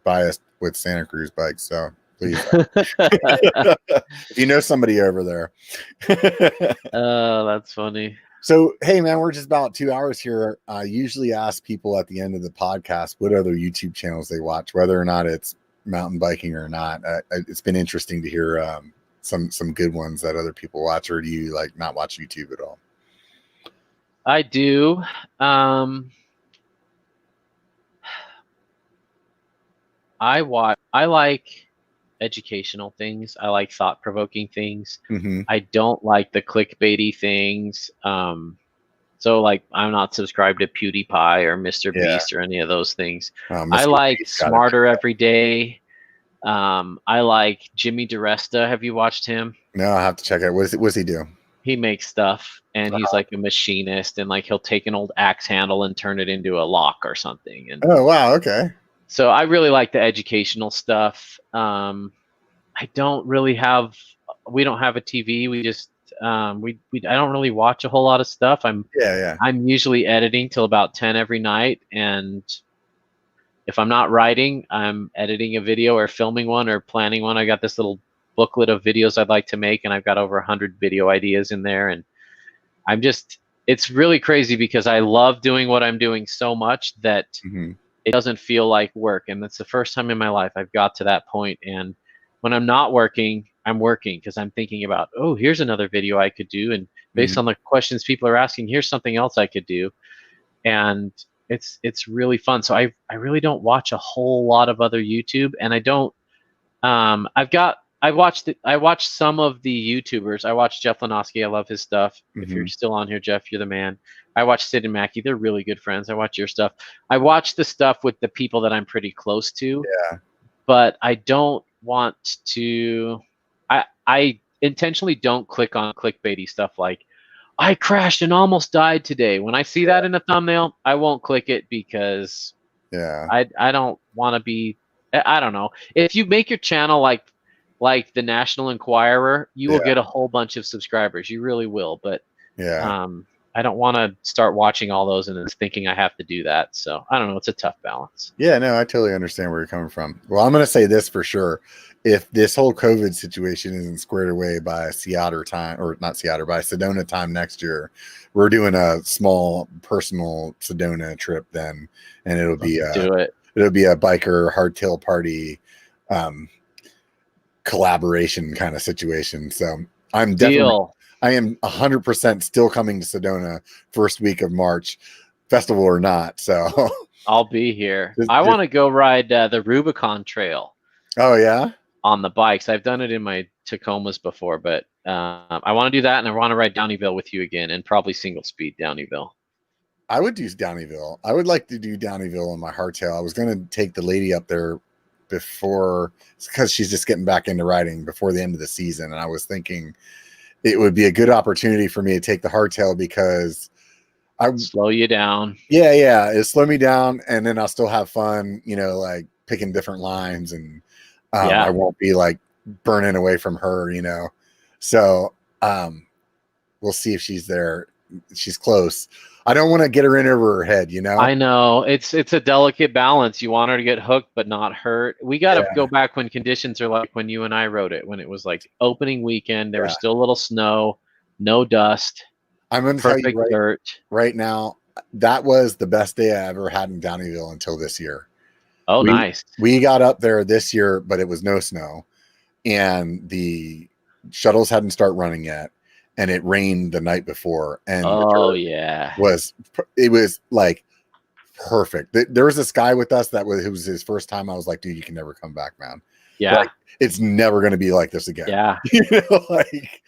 biased with Santa Cruz bikes. So please, if you know somebody over there. Oh, that's funny. So, hey, man, we're just about 2 hours here. I usually ask people at the end of the podcast what other YouTube channels they watch, whether or not it's mountain biking or not. It's been interesting to hear some good ones that other people watch. Or do you like not watch YouTube at all? I do. I like educational things. I like thought-provoking things. I don't like the clickbaity things. So like, I'm not subscribed to PewDiePie or Mr. Beast or any of those things. I like Smarter Every Day. I like Jimmy DiResta. Have you watched him? No, I have to check it. What's he do? He makes stuff, and he's like a machinist, and like he'll take an old axe handle and turn it into a lock or something. And oh, wow, okay. So I really like the educational stuff. I don't really we don't have a TV. We just I don't really watch a whole lot of stuff. I'm usually editing till about 10 every night, and if I'm not writing, I'm editing a video or filming one or planning one. I got this little booklet of videos I'd like to make, and I've got over 100 video ideas in there. And it's really crazy, because I love doing what I'm doing so much that it doesn't feel like work. And that's the first time in my life I've got to that point. And when I'm not working, I'm working, because I'm thinking about, oh, here's another video I could do. And based on the questions people are asking, here's something else I could do. And it's really fun. So I really don't watch a whole lot of other YouTube, and I don't, I watched some of the YouTubers. I watched Jeff Lenoski. I love his stuff. If you're still on here, Jeff, you're the man. I watch Sid and Mackie. They're really good friends. I watch your stuff. I watch the stuff with the people that I'm pretty close to. Yeah. But I don't want to. I intentionally don't click on clickbaity stuff like, I crashed and almost died today. When I see that in a thumbnail, I won't click it, because Yeah. I don't want to be. I don't know. If you make your channel like the National Enquirer, you will Yeah. get a whole bunch of subscribers. You really will. But Yeah. I don't want to start watching all those and then thinking I have to do that. So I don't know. It's a tough balance. Yeah, no, I totally understand where you're coming from. Well, I'm going to say this for sure. If this whole COVID situation isn't squared away by Seattle time, or not Seattle, by Sedona time next year, we're doing a small personal Sedona trip then, and it'll be Do it. it'll be a biker hardtail party collaboration kind of situation. So I'm definitely, Deal. I am 100% still coming to Sedona first week of March, festival or not. So I'll be here. Just- I want to go ride the Rubicon Trail oh yeah. on the bikes. I've done it in my Tacomas before, but I want to do that, and I want to ride Downeyville with you again, and probably single speed Downeyville. I would do Downeyville. I would like to do Downeyville on my hardtail. I was going to take the lady up there before, because she's just getting back into riding before the end of the season. And I was thinking it would be a good opportunity for me to take the hardtail because I Slow you down. yeah, it'll slow me down, and then I'll still have fun, you know, like picking different lines, and I won't be like burning away from her, you know. So we'll see if she's there. She's close. I don't want to get her in over her head, you know. I know it's a delicate balance. You want her to get hooked but not hurt. We got to go back when conditions are like when you and I rode it, when it was like opening weekend. There was still a little snow, no dust. I'm going to tell you dirt. Right now, that was the best day I ever had in Downeyville until this year. Oh, nice. We got up there this year, but it was no snow, and the shuttles hadn't started running yet. And it rained the night before, and it was like perfect. There was this guy with us it was his first time. I was like, dude, you can never come back, man. Yeah, like, it's never going to be like this again. Yeah, you know, like.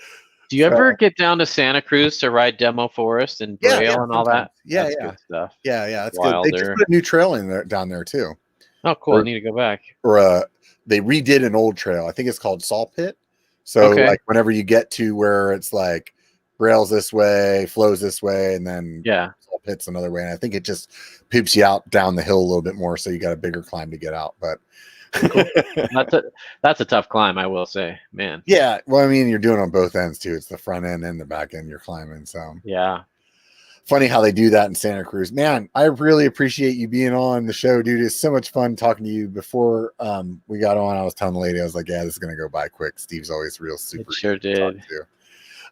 Do you ever get down to Santa Cruz to ride Demo Forest and Braille and all that? Yeah, good stuff. Yeah, that's good. They just put a new trail in there down there too. Oh, cool! I need to go back. Or they redid an old trail. I think it's called Salt Pit. So like whenever you get to where it's like rails this way, flows this way, and then Salt Pit's another way. And I think it just poops you out down the hill a little bit more, so you got a bigger climb to get out. But cool. That's a tough climb, I will say, man. Yeah, well, I mean, you're doing on both ends too. It's the front end and the back end you're climbing. So yeah. Funny how they do that in Santa Cruz. Man, I really appreciate you being on the show, dude. It's so much fun talking to you. Before we got on, I was telling the lady, I was like, yeah, this is going to go by quick. Steve's always real super. It sure did.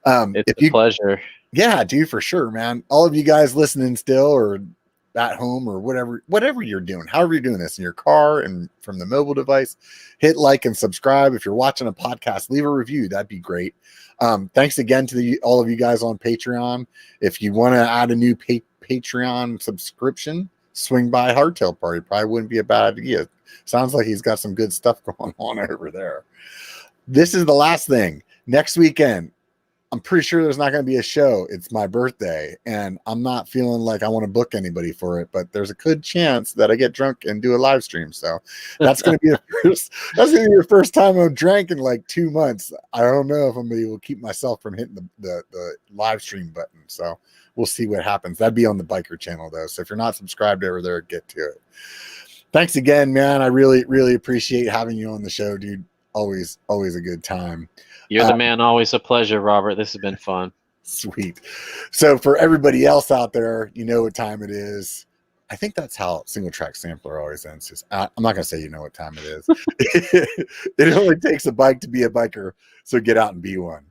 It's a pleasure. Yeah, dude, for sure, man. All of you guys listening still or at home or whatever you're doing, however you're doing this in your car and from the mobile device, hit like and subscribe. If you're watching a podcast, leave a review. That'd be great. Thanks again to all of you guys on Patreon. If you want to add a new Patreon subscription, swing by Hardtail Party. Probably wouldn't be a bad idea. Sounds like he's got some good stuff going on over there. This is the last thing. Next weekend, I'm pretty sure there's not going to be a show. It's my birthday, and I'm not feeling like I want to book anybody for it, but there's a good chance that I get drunk and do a live stream. So that's going to be that's going to be the first time I've drank in like 2 months. I don't know if I'm going to be able to keep myself from hitting the live stream button. So we'll see what happens. That'd be on the Biker channel though. So if you're not subscribed over there, get to it. Thanks again, man. I really, really appreciate having you on the show, dude. Always a good time. You're the man. Always a pleasure, Robert. This has been fun. Sweet. So for everybody else out there, you know what time it is. I think that's how Single Track Sampler always ends. Just, I'm not going to say you know what time it is. It only takes a bike to be a biker, so get out and be one.